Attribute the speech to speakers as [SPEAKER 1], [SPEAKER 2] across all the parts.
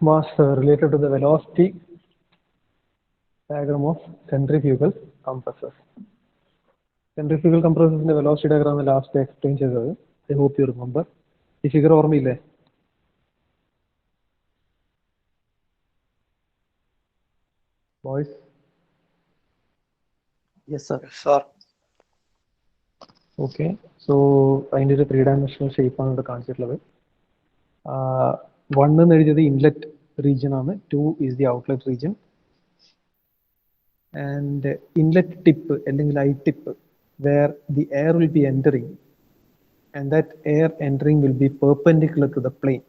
[SPEAKER 1] was related to the velocity diagram of centrifugal compressors. Centrifugal compressors in the velocity diagram last explain ചെയ്തത്. I hope you remember. ഈ figure ഓർമ്മയില്ലേ? Boys?
[SPEAKER 2] Yes, sir.
[SPEAKER 3] Sir.
[SPEAKER 1] Okay. So അതിൻ്റെ ഒരു 3-dimensional shape ആണ് ഇവിടെ കാണിച്ചിട്ടുള്ളത്. 1 എന്ന് എഴുതിയത് ഇൻലെറ്റ് റീജിയൻ ആണ്, 2 is the outlet region. And inlet tip അല്ലെങ്കിൽ I tip where the air will be entering and that air entering will be perpendicular to the plane.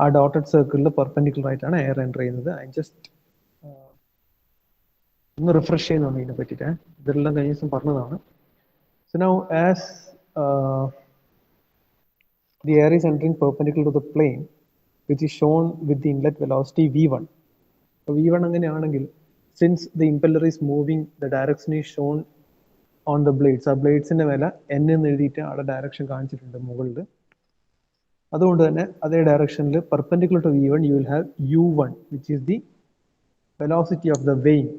[SPEAKER 1] ആ dotted circle perpendicular ആയിട്ടാണ് air enter ചെയ്യുന്നത്. I just ഒന്ന് refresh ചെയ്യുന്നതാണ് ഇതിനെ പറ്റിയിട്ട്. ഇതെല്ലാം കഴിഞ്ഞ ദിവസം പറഞ്ഞതാണ്. So now as the air is entering perpendicular to the plane which is shown with the inlet velocity v1. So v1 അങ്ങനെയാണെങ്കിൽ since the impeller is moving, the direction is shown on the blades. ആ ബ്ലേഡ്സിന്റെ വില n എന്ന് എഴുതിയിട്ട് അവിടെ direction കാണിച്ചിട്ടുണ്ട് മുകളിൽ. അതുകൊണ്ട് തന്നെ അതേ ഡയറക്ഷനിൽ perpendicular to v1 you will have u1 which is the velocity of the vane.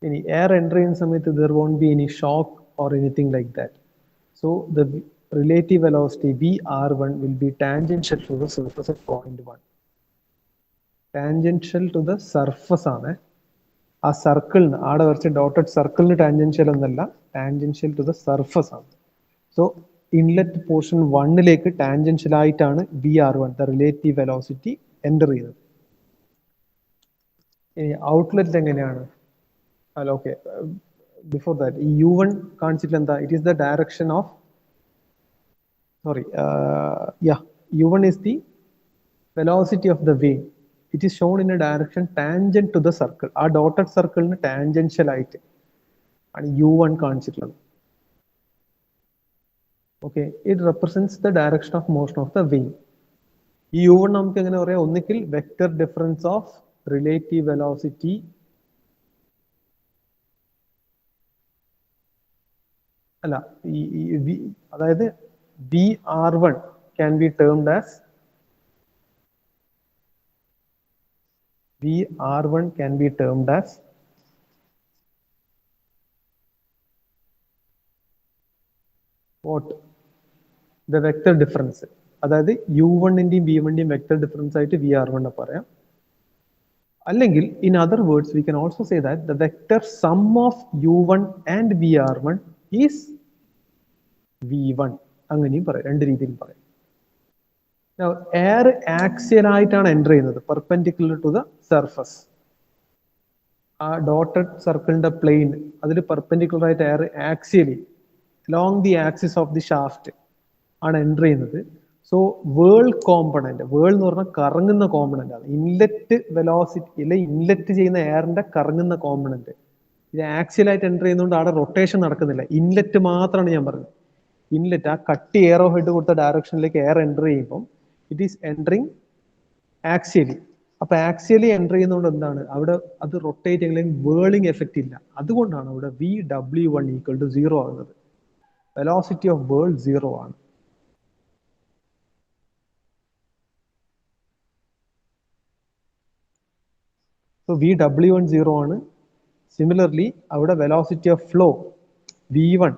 [SPEAKER 1] ഇനി എയർ എൻ്റർ ചെയ്യുന്ന സമയത്ത് there won't be any shock or anything like that. So the relative velocity vr1 will be tangential to the surface at point 1. Tangential to the surface ആണ്. ആ സർക്കിളിന് ആടെ വരച്ച dotted സർക്കിളിന് tangential എന്നല്ല, ടാൻജൻഷ്യൽ ടു ദ സർഫസ് ആണ്. So inlet portion 1ലേക്ക് tangential ആയിട്ടാണ് vr1 the relative velocity enter ചെയ്യുന്നത്. ഇനി ഔട്ട്ലെറ്റ് എങ്ങനെയാണ്? അല്ല, ഓക്കെ, ബിഫോർ ദാറ്റ് ഈ u1 കാണിച്ചിട്ട് എന്താ? It is the direction of u1 is the velocity of the wave. It is shown in a direction tangent to the circle. ആ dotted circle ന് tangential ആയിട്ട് ആണ് u1 കാണിച്ചിട്ടുള്ളത്. Okay, it represents the direction of motion of the wave. ഈ u1 നമുക്ക് എങ്ങനെ പറയാം? ഒന്നിക്കിൽ vector difference of relative velocity അല്ല, അതായത് vr1 can be termed as vr1 can be termed as what? The vector difference. അതായത് u1 ന്റെയും v1 ന്റെയും വെക്ടർ ഡിഫറൻസ് ആയിട്ട് vr1 പറയാം. അല്ലെങ്കിൽ in other words we can also say that the vector sum of u1 and vr1 is v1. അങ്ങനെയും പറയാം, രണ്ട് രീതിയിലും പറയാം. എയർ ആക്സിയൽ ആയിട്ടാണ് എൻ്റർ ചെയ്യുന്നത്, പെർപെൻഡിക്കുലർ ടു ദ സർഫസ്. ആ ഡോട്ടഡ് സർക്കിളിന്റെ പ്ലെയിൻ അതിൽ പെർപെൻഡിക്കുലർ ആയിട്ട് air axially along the axis of the shaft ആണ് എൻ്റർ ചെയ്യുന്നത്. സോ വേൾ കോമ്പണന്റ്, വേൾ എന്ന് പറഞ്ഞാൽ കറങ്ങുന്ന കോമ്പണന്റ് ആണ്. ഇൻലെറ്റ് വെലോസിറ്റി അല്ലെ ഇൻലെറ്റ് ചെയ്യുന്ന എയറിന്റെ കറങ്ങുന്ന കോമ്പണന്റ് ഇത് ആക്സിയൽ ആയിട്ട് എൻ്റർ ചെയ്യുന്നതുകൊണ്ട് അവിടെ റൊട്ടേഷൻ നടക്കുന്നില്ല. ഇൻലെറ്റ് മാത്രമാണ് ഞാൻ പറഞ്ഞത്. ഇൻലെറ്റ് ആ കട്ടി എയറോ ഹെഡ് കൊടുത്ത ഡയറക്ഷനിലേക്ക് എയർ എൻ്റർ ചെയ്യുമ്പോൾ ഇറ്റ് ഈസ് എൻറ്ററിങ് ആക്സിയലി. അപ്പൊ ആക്സിയലി എൻ്റർ ചെയ്യുന്നതുകൊണ്ട് എന്താണ് അവിടെ അത് റൊട്ടേറ്റ് ചെയ്യണമെങ്കിൽ വേളിംഗ് എഫക്റ്റ് ഇല്ല. അതുകൊണ്ടാണ് അവിടെ vw1 ഈക്വൽ ടു 0 ആകുന്നത്. വെലോസിറ്റി ഓഫ് വേൾ 0 ആണ്. സോ vw1 0 ആണ്. സിമിലർലി അവിടെ velocity of flow vf1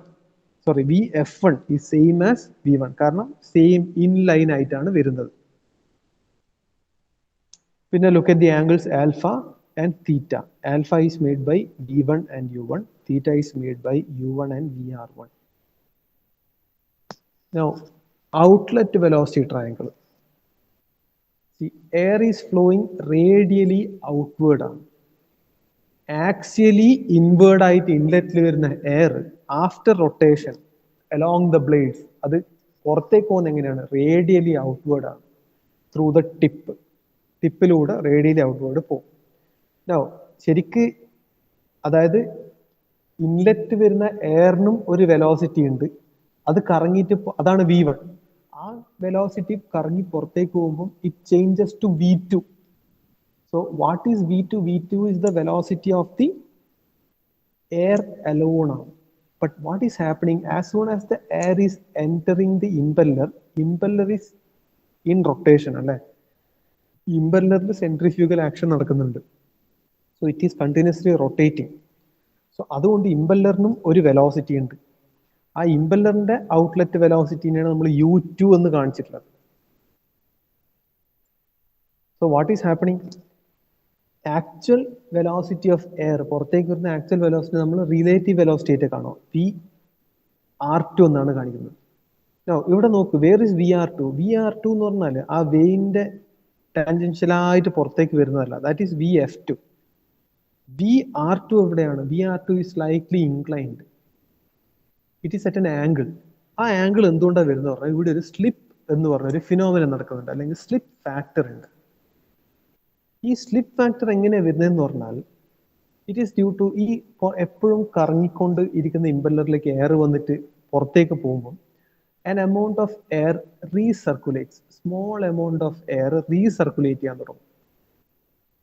[SPEAKER 1] is same as v1, കാരണം സെയിം ഇൻ ലൈൻ ആയിട്ടാണ് വരുന്നത്. പിന്നെ look at the angles alpha and theta. Alpha is made by v1 and u1. Theta is made by u1 and vr1. Now outlet velocity triangle. See, air is flowing radially outward ആണ്. Axially inward ആയിട്ട് ഇൻലെറ്റിൽ വരുന്ന air after rotation along the blades അത് പുറത്തേക്ക് പോകുന്നത് എങ്ങനെയാണ്? Radially outward ആണ്. Through the ടിപ്പിലൂടെ radially outward പോകും. ശരിക്ക് അതായത് ഇൻലെറ്റ് വരുന്ന എയറിനും ഒരു വെലോസിറ്റി ഉണ്ട്. അത് കറങ്ങിയിട്ട് അതാണ് v1. ആ വെലോസിറ്റി കറങ്ങി പുറത്തേക്ക് പോകുമ്പോൾ it changes to v2. So what is v2? v2 is the velocity of the air alone. But what is happening as soon as the air is entering the impeller is in rotation, alle? ഇമ്പല്ലറിൽ centrifugal action നടക്കുന്നുണ്ട്. So it is continuously rotating. So അതുകൊണ്ട് ഇമ്പല്ലറിനും ഒരു velocity ഉണ്ട്. ആ ഇമ്പല്ലറിന്റെ outlet വെലോസിറ്റിനെയാണ് നമ്മൾ U2 എന്ന് കാണിച്ചിട്ടുള്ളത്. So what is happening? Actual velocity of air, പുറത്തേക്ക് വരുന്ന ആക്ച്വൽ വെലോസിറ്റി നമ്മൾ റിലേറ്റീവ് വെലോസിറ്റി ആയിട്ട് കാണും. VR2 എന്നാണ് കാണിക്കുന്നത്. ഇവിടെ നോക്ക്, വേർ ഇസ് VR2? VR2 എന്ന് പറഞ്ഞാൽ ആ വെയിന്റെ ടാൻജൻഷ്യലായിട്ട് പുറത്തേക്ക് വരുന്നതല്ല. That is VF2. VR2 എവിടെയാണ്? VR2 is slightly inclined. It is at an angle. ആ ആംഗിൾ എന്തുകൊണ്ടാണ് വരുന്നത് പറഞ്ഞാൽ ഇവിടെ ഒരു സ്ലിപ്പ് എന്ന് പറഞ്ഞ ഒരു ഫിനോമിനൻ നടക്കുന്നുണ്ട്, അല്ലെങ്കിൽ സ്ലിപ്പ് ഫാക്ടർ ഉണ്ട്. ഈ സ്ലിപ്പ് ഫാക്ടർ എങ്ങനെയാണ് വരുന്നതെന്ന് പറഞ്ഞാൽ ഇറ്റ് ഈസ് ഡ്യൂ ടു ഈ എപ്പോഴും കറങ്ങിക്കൊണ്ട് ഇരിക്കുന്ന ഇമ്പല്ലറിലേക്ക് എയർ വന്നിട്ട് പുറത്തേക്ക് പോകുമ്പോൾ an amount of air recirculates. Small amount of air recirculate ചെയ്യാൻ തുടങ്ങും.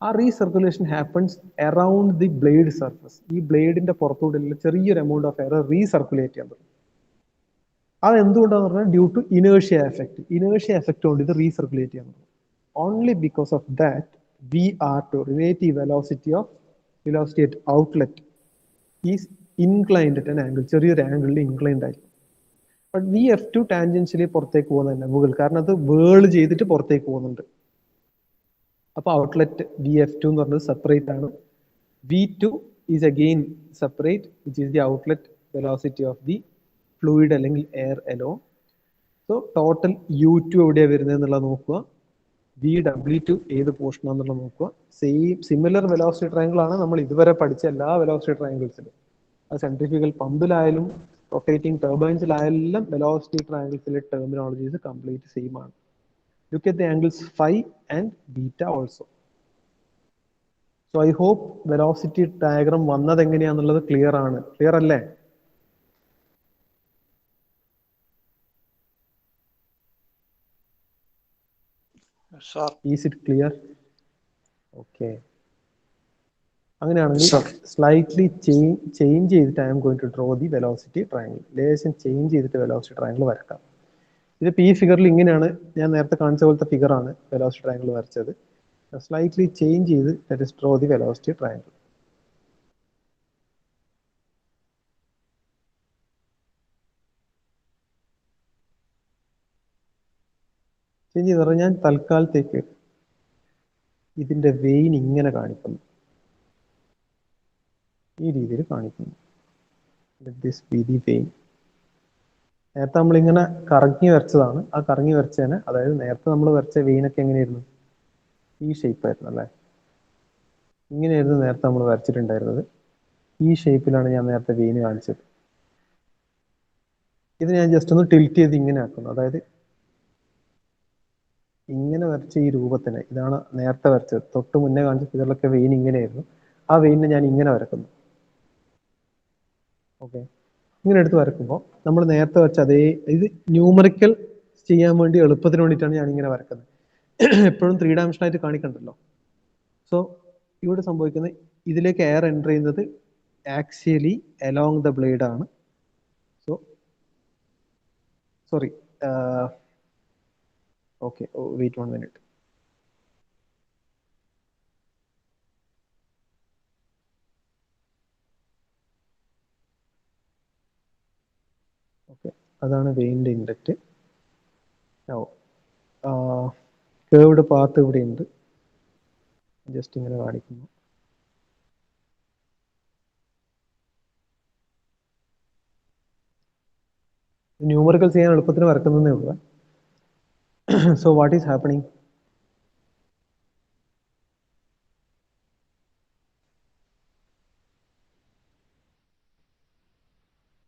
[SPEAKER 1] ആ recirculation happens around the blade surface. ഈ ബ്ലേഡിന്റെ പുറത്തൂടെയുള്ള ചെറിയൊരു എമൗണ്ട് ഓഫ് എയർ റീസർക്കുലേറ്റ് ചെയ്യാൻ തുടങ്ങും. അത് എന്തുകൊണ്ടാന്ന് പറഞ്ഞാൽ due to inertia effect. Inertia effect കൊണ്ട് ഇത് റീസർക്കുലേറ്റ് ചെയ്യാൻ തുടങ്ങും. Only because of that VR2, relative velocity at outlet, is inclined at an angle. ചെറിയൊരു ആംഗിളിൽ ഇൻക്ലൈൻഡ് ആയിരിക്കും. ബട്ട് VF2 ടാൻജൻഷ്യലി പുറത്തേക്ക് പോകുന്നതല്ല മുകളിൽ, കാരണം അത് വേൾ ചെയ്തിട്ട് പുറത്തേക്ക് പോകുന്നുണ്ട്. അപ്പൊ ഔട്ട്ലെറ്റ് VF2 എന്ന് പറഞ്ഞത് സെപ്പറേറ്റ് ആണ്. V2 is again separate, which is the outlet velocity of the fluid അല്ലെങ്കിൽ air alone. So total U2 എവിടെയാണ് വരുന്നത് എന്നുള്ളത് നോക്കുക. VW2 ഏത് പോർഷൻ ആണെന്നുള്ളത് നോക്കുക. സിമിലർ വെലോസിറ്റി ട്രയാങ്കിൾ ആണ് നമ്മൾ ഇതുവരെ പഠിച്ച എല്ലാ വെലോസിറ്റി ട്രയാങ്കിൾസിലും. അത് സെൻട്രിഫ്യൂഗൽ പമ്പിലായാലും റൊട്ടേറ്റിംഗ് ടർബൈൻസിലായാലും വെലോസിറ്റി ട്രയാങ്കിൾസിലെ ടെർമിനോളജീസ് കംപ്ലീറ്റ് സെയിം ആണ്. Look at the angles phi and beta also. So I hope velocity diagram വന്നത് എങ്ങനെയാണെന്നുള്ളത് ക്ലിയർ ആണ്. ക്ലിയർ അല്ലേ?
[SPEAKER 2] Sir.
[SPEAKER 1] Is it clear? Okay. അങ്ങനെയാണെങ്കിൽ സ്ലൈറ്റ്ലി ചേഞ്ച് ചെയ്തിട്ട് I am going to draw the velocity triangle. ലേശം change ചെയ്തിട്ട് velocity triangle വരക്കാം. ഇതിപ്പോൾ ഈ ഫിഗറിൽ ഇങ്ങനെയാണ്, ഞാൻ നേരത്തെ കാണിച്ച പോലത്തെ ഫിഗറാണ് വെലോസിറ്റി ട്രയാങ്കിൾ വരച്ചത്. സ്ലൈറ്റ്ലി ചേഞ്ച് ചെയ്ത് let us draw the velocity triangle. Change ചെയ്ത് പറഞ്ഞാൽ ഞാൻ തൽക്കാലത്തേക്ക് ഇതിന്റെ വെയിൻ ഇങ്ങനെ കാണിക്കുന്നു, ഈ രീതിയിൽ കാണിക്കുന്നു. Let this be the vein. നേരത്തെ നമ്മളിങ്ങനെ കറങ്ങി വരച്ചതാണ്. ആ കറങ്ങി വരച്ചതിന്, അതായത് നേരത്തെ നമ്മൾ വരച്ച വെയിനൊക്കെ എങ്ങനെയായിരുന്നു? ഈ ഷേപ്പ് ആയിരുന്നു അല്ലേ? ഇങ്ങനെയായിരുന്നു നേരത്തെ നമ്മൾ വരച്ചിട്ടുണ്ടായിരുന്നത്. ഈ ഷേപ്പിലാണ് ഞാൻ നേരത്തെ വെയിന് കാണിച്ചത്. ഇത് ഞാൻ ജസ്റ്റ് ഒന്ന് ടിൽറ്റ് ചെയ്ത് ഇങ്ങനെ ആക്കുന്നു. അതായത് ഇങ്ങനെ വരച്ച ഈ രൂപത്തിന്, ഇതാണ് നേരത്തെ വരച്ചത്. തൊട്ട് മുന്നേ കാണിച്ച ഫിഗറിലൊക്കെ വെയിൻ ഇങ്ങനെയായിരുന്നു. ആ വെയിനെ ഞാൻ ഇങ്ങനെ വരക്കുന്നു. ഓക്കെ, ഇങ്ങനെ എടുത്ത് വരക്കുമ്പോൾ നമ്മൾ നേരത്തെ വരച്ച അതേ, ഇത് ന്യൂമറിക്കൽ ചെയ്യാൻ വേണ്ടി എളുപ്പത്തിന് വേണ്ടിയിട്ടാണ് ഞാൻ ഇങ്ങനെ വരക്കുന്നത്. എപ്പോഴും 3 ഡയമെൻഷൻ ആയിട്ട് കാണിക്കണ്ടല്ലോ. സോ ഇവിടെ സംഭവിക്കുന്നത്, ഇതിലേക്ക് എയർ എൻ്റർ ചെയ്യുന്നത് ആക്സിയലി അലോങ് ദ ബ്ലേഡ് ആണ്. So sorry, okay, wait 1 minute. Okay, അതാണ് വെയിൻ്റെ ഇൻഡക്റ്റ്. കേർവ്ഡ് പാത്ത് ഇവിടെ ഉണ്ട്, ജസ്റ്റ് ഇങ്ങനെ കാണിക്കുന്നു. ന്യൂമറിക്കൽ ചെയ്യാൻ എളുപ്പത്തിന് വരക്കുന്നതേ ഉള്ളൂ. So what is happening?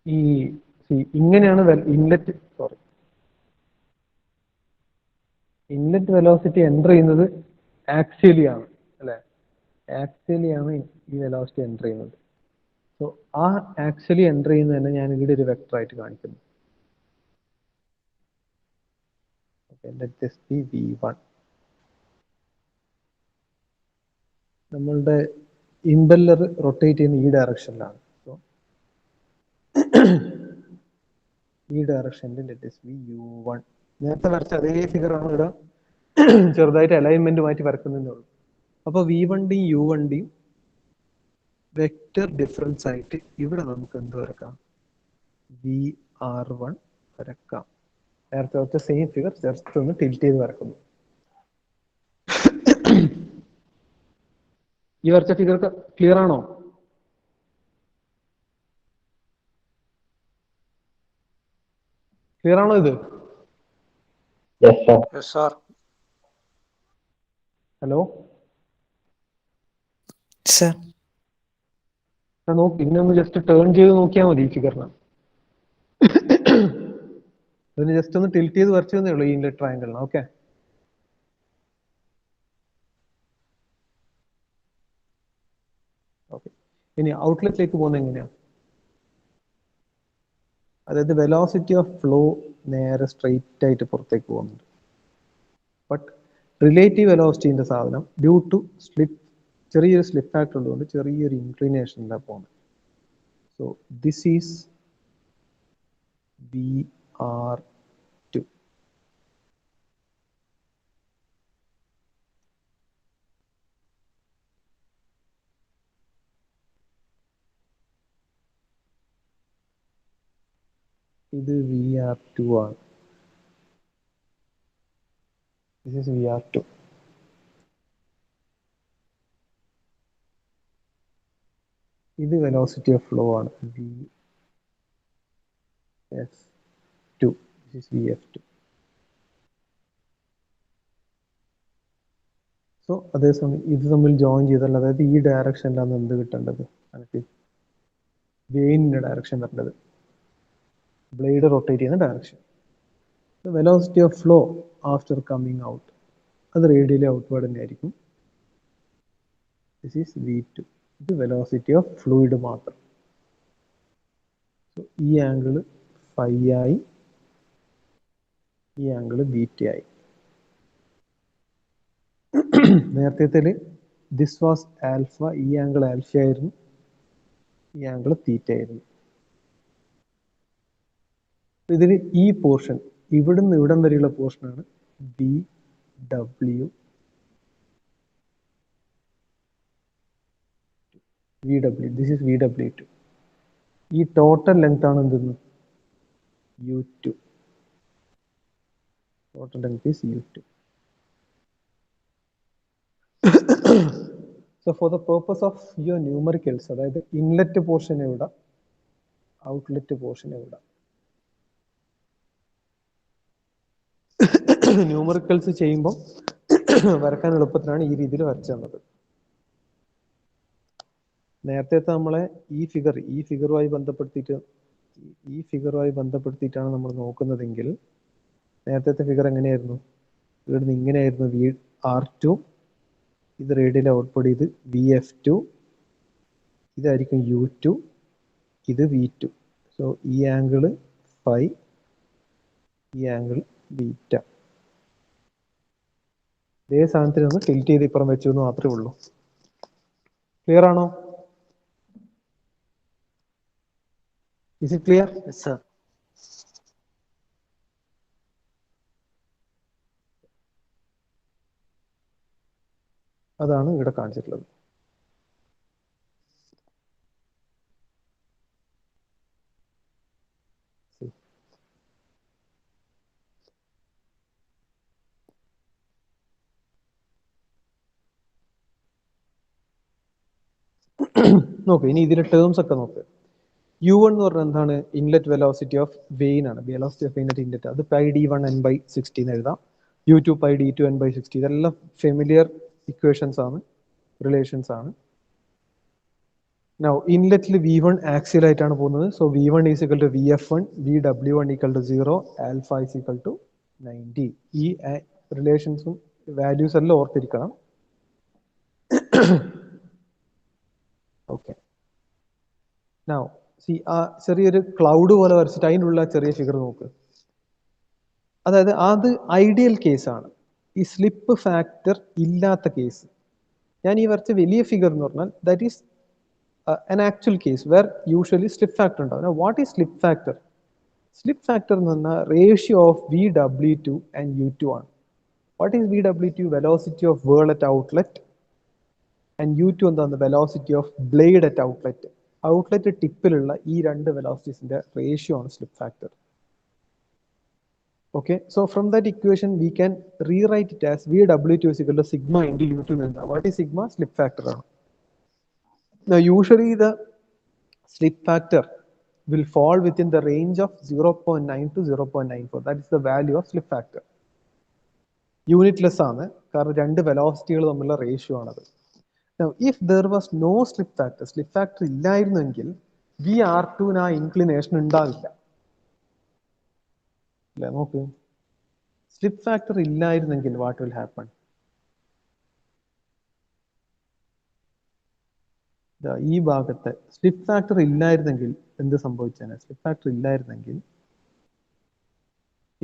[SPEAKER 1] ഈ ഇങ്ങനെയാണ് ഇൻലെറ്റ് വെലോസിറ്റി എൻ്റർ ചെയ്യുന്നത് ആക്സിയലി ആണ് അല്ലെ? ആക്സിയലി ആണ് ഈ വെലോസിറ്റി എൻ്റർ ചെയ്യുന്നത്. സോ ആ ആക്സിയലി എൻ്റർ ചെയ്യുന്നത് തന്നെ ഞാൻ ഇവിടെ ഒരു വെക്ടർ ആയിട്ട് കാണിക്കുന്നു. Okay, let this be V1. നമ്മളുടെ ഇമ്പല്ലർ റൊട്ടേറ്റ് ചെയ്യുന്ന ഈ ഡയറക്ഷനിലാണ്. സോ ഈ ഡയറക്ഷനിൽ let this be U1. നേരത്തെ വരച്ച അതേ ഫിഗറാണ് ഇവിടെ ചെറുതായിട്ട് അലൈൻമെന്റ് മാറ്റി വരക്കുന്നതേ ഉള്ളൂ. അപ്പോൾ V1യും U1യും വെക്റ്റർ ഡിഫറൻസ് ആയിട്ട് ഇവിടെ നമുക്ക് എന്ത് വരക്കാം? VR1 വരക്കാം. നേരത്തെ വെച്ച സെയിം ഫിഗർ ജസ്റ്റ് ഒന്ന് ടിൽറ്റ് ചെയ്ത് വരക്കുന്നു. ഈ വരച്ച ഫിഗർ ക്ലിയർ ആണോ? ക്ലിയർ ആണോ ഇത്?
[SPEAKER 2] Yes, sir.
[SPEAKER 1] Hello
[SPEAKER 3] sir.
[SPEAKER 1] നോക്കി ഇനി ഒന്ന് ജസ്റ്റ് ടേൺ ചെയ്ത് നോക്കിയാൽ മതി ഈ ഫിഗറിന്. അതിന് ജസ്റ്റ് ഒന്ന് ടിൽറ്റ് ചെയ്ത് വരച്ചു തന്നേ ഉള്ളൂ ഈ ഇൻലെറ്റ് ട്രയാങ്കിളിന്. Okay, okay. ഇനി ഔട്ട്ലെറ്റിലേക്ക് പോകുന്നത് എങ്ങനെയാണ്? അതായത് വെലോസിറ്റി ഓഫ് ഫ്ലോ നേരെ സ്ട്രെയിറ്റ് ആയിട്ട് പുറത്തേക്ക് പോകുന്നുണ്ട്. ബട്ട് റിലേറ്റീവ് വെലോസിറ്റിന്റെ സാധനം ഡ്യൂ ടു ചെറിയൊരു സ്ലിപ്പ് ഫാക്ടർ ഉള്ളതുകൊണ്ട് ചെറിയൊരു ഇൻക്ലിനേഷനിലാണ് പോകുന്നത്. So this is VR2. ഇത് VR2 ആണ്. This is VR2. ഇത് വെലോസിറ്റി ഓഫ് ഫ്ലോ ആണ്, VF2. This is VF2. So അതേസമയം ഇത് തമ്മിൽ ജോയിൻ ചെയ്താൽ, അതായത് ഈ ഡയറക്ഷനിലാണ് എന്ത് കിട്ടേണ്ടത്? എനിക്ക് വെയിനിന്റെ ഡയറക്ഷൻ വരേണ്ടത്, ബ്ലേഡ് റൊട്ടേറ്റ് ചെയ്യുന്ന direction. Velocity of flow after coming out അത് റേഡിയലി ഔട്ട്വേർഡ് തന്നെ ആയിരിക്കും. This is V2. ഇത് വെലോസിറ്റി ഓഫ് ഫ്ലൂയിഡ് മാത്രം. സോ ഈ ആംഗിള് ഫൈ ആയി, ഈ ആംഗിള് ബീറ്റ ആയി. നേരത്തെ ദിസ് വാസ് ആൽഫ, ഈ ആംഗിൾ ആൽഫ ആയിരുന്നു, ഈ ആംഗിൾ തീറ്റ ആയിരുന്നു. ഇതിൽ ഈ പോർഷൻ ഇവിടുന്ന് ഇവിടം വരെയുള്ള പോർഷനാണ് VW. This is VW2. ഈ ടോട്ടൽ ലെങ്ത് ആണ് എന്തെന്ന്? U2. Total length is U2. So for the purpose of your numericals, അതായത് ഇൻലെറ്റ് പോർഷൻ എവിടെ, ഔട്ട്ലെറ്റ് പോർഷൻ എവിടെ, ന്യൂമറിക്കൽസ് ചെയ്യുമ്പോൾ വരക്കാൻ എളുപ്പത്തിനാണ് ഈ രീതിയിൽ വരച്ചു തന്നത്. നേരത്തെ നമ്മളെ ഈ ഫിഗറുമായി ബന്ധപ്പെടുത്തിയിട്ടാണ് നമ്മൾ നോക്കുന്നതെങ്കിൽ നേരത്തെ ഫിഗർ എങ്ങനെയായിരുന്നു? ഇവിടുന്ന് ഇങ്ങനെയായിരുന്നു VR2, ഇത് റേഡിയൽ ഔട്ട്പുട്ട്, ഇത് VF2, ഇതായിരിക്കും U2, ഇത് V2. സോ ഈ ആംഗിള് ഫൈ, ഈ ആംഗിൾ ബീറ്റ. ഇതേ സാധനത്തിന് ഒന്ന് ടിൽറ്റ് ചെയ്ത് ഇപ്പുറം വെച്ചു എന്ന് മാത്രമേ ഉള്ളൂ. ക്ലിയർ ആണോ? Is it clear?
[SPEAKER 3] Yes, sir.
[SPEAKER 1] അതാണ് ഇവിടെ കാണിച്ചിട്ടുള്ളത്. നോക്ക്, ഇനി ഇതിന്റെ ടേംസ് ഒക്കെ നോക്ക്. U1 എന്ന് പറഞ്ഞാൽ എന്താണ്? ഇൻലെറ്റ് വെലോസിറ്റി ഓഫ് വെയിൻ ആണ്. Velocity of vane at inlet, അത് പൈ D1 n/60 എന്ന് എഴുതാം. U2 pi D2 n/60. ഇതെല്ലാം ഫെമിലിയർ ഇക്വേഷൻസ് ആണ്, റിലേഷൻസ് ആണ്. Now ഇൻലെറ്റിൽ V1 ആക്സിയൽ ആയിട്ടാണ് പോകുന്നത്. So V1 is equal to VF1, VW1 equal to 0, alpha is equal to 90. ഈ റിലേഷൻസും വാല്യൂസ് എല്ലാം ഓർത്തിരിക്കണം. ഓക്കെ, നൗ സി ആ ചെറിയൊരു ക്ലൗഡ് പോലെ വരച്ചിട്ട് അതിനുള്ള ചെറിയ ഫിഗർ നോക്ക്. അതായത് അത് ഐഡിയൽ കേസാണ്, ഈ സ്ലിപ്പ് ഫാക്ടർ ഇല്ലാത്ത കേസ്. ഞാൻ ഈ വരച്ച വലിയ ഫിഗർ എന്ന് പറഞ്ഞാൽ that is an actual case where usually slip factor ഉണ്ടാവും. Now what is slip factor? Slip factor എന്ന് പറഞ്ഞാൽ ratio of VW2 and U2 ആണ്. What is VW2? Velocity of whirl at outlet. And U2 എന്താണ്? Velocity of blade at outlet. Outlet ടിപ്പിലുള്ള ഈ രണ്ട് വെലോസിറ്റീസിന്റെ ratio ആണ് slip factor. Okay, so from that equation we can rewrite it as VW2 is equal to sigma into U2. What is sigma? Slip factor. Now usually the slip factor will fall within the range of 0.9 to 0.94. That is the value of slip factor. Unitless ആണ്, കാരണം രണ്ട് വെലോസിറ്റികൾ തമ്മിലുള്ള ratio ആണത്. Now if there was no slip factor ഇല്ലായിരുന്നെങ്കിൽ VR2 ആ inclination ഉണ്ടാവില്ല. അല്ലേ, നോക്ക്, സ്ലിപ്പ് ഫാക്ടർ ഇല്ലായിരുന്നെങ്കിൽ വാട്ട് വിൽ ഹാപ്പൺ? ഈ ഭാഗത്ത് സ്ലിപ്പ് ഫാക്ടർ ഇല്ലായിരുന്നെങ്കിൽ എന്ത് സംഭവിച്ചാണ്? സ്ലിപ്പ് ഫാക്ടർ ഇല്ലായിരുന്നെങ്കിൽ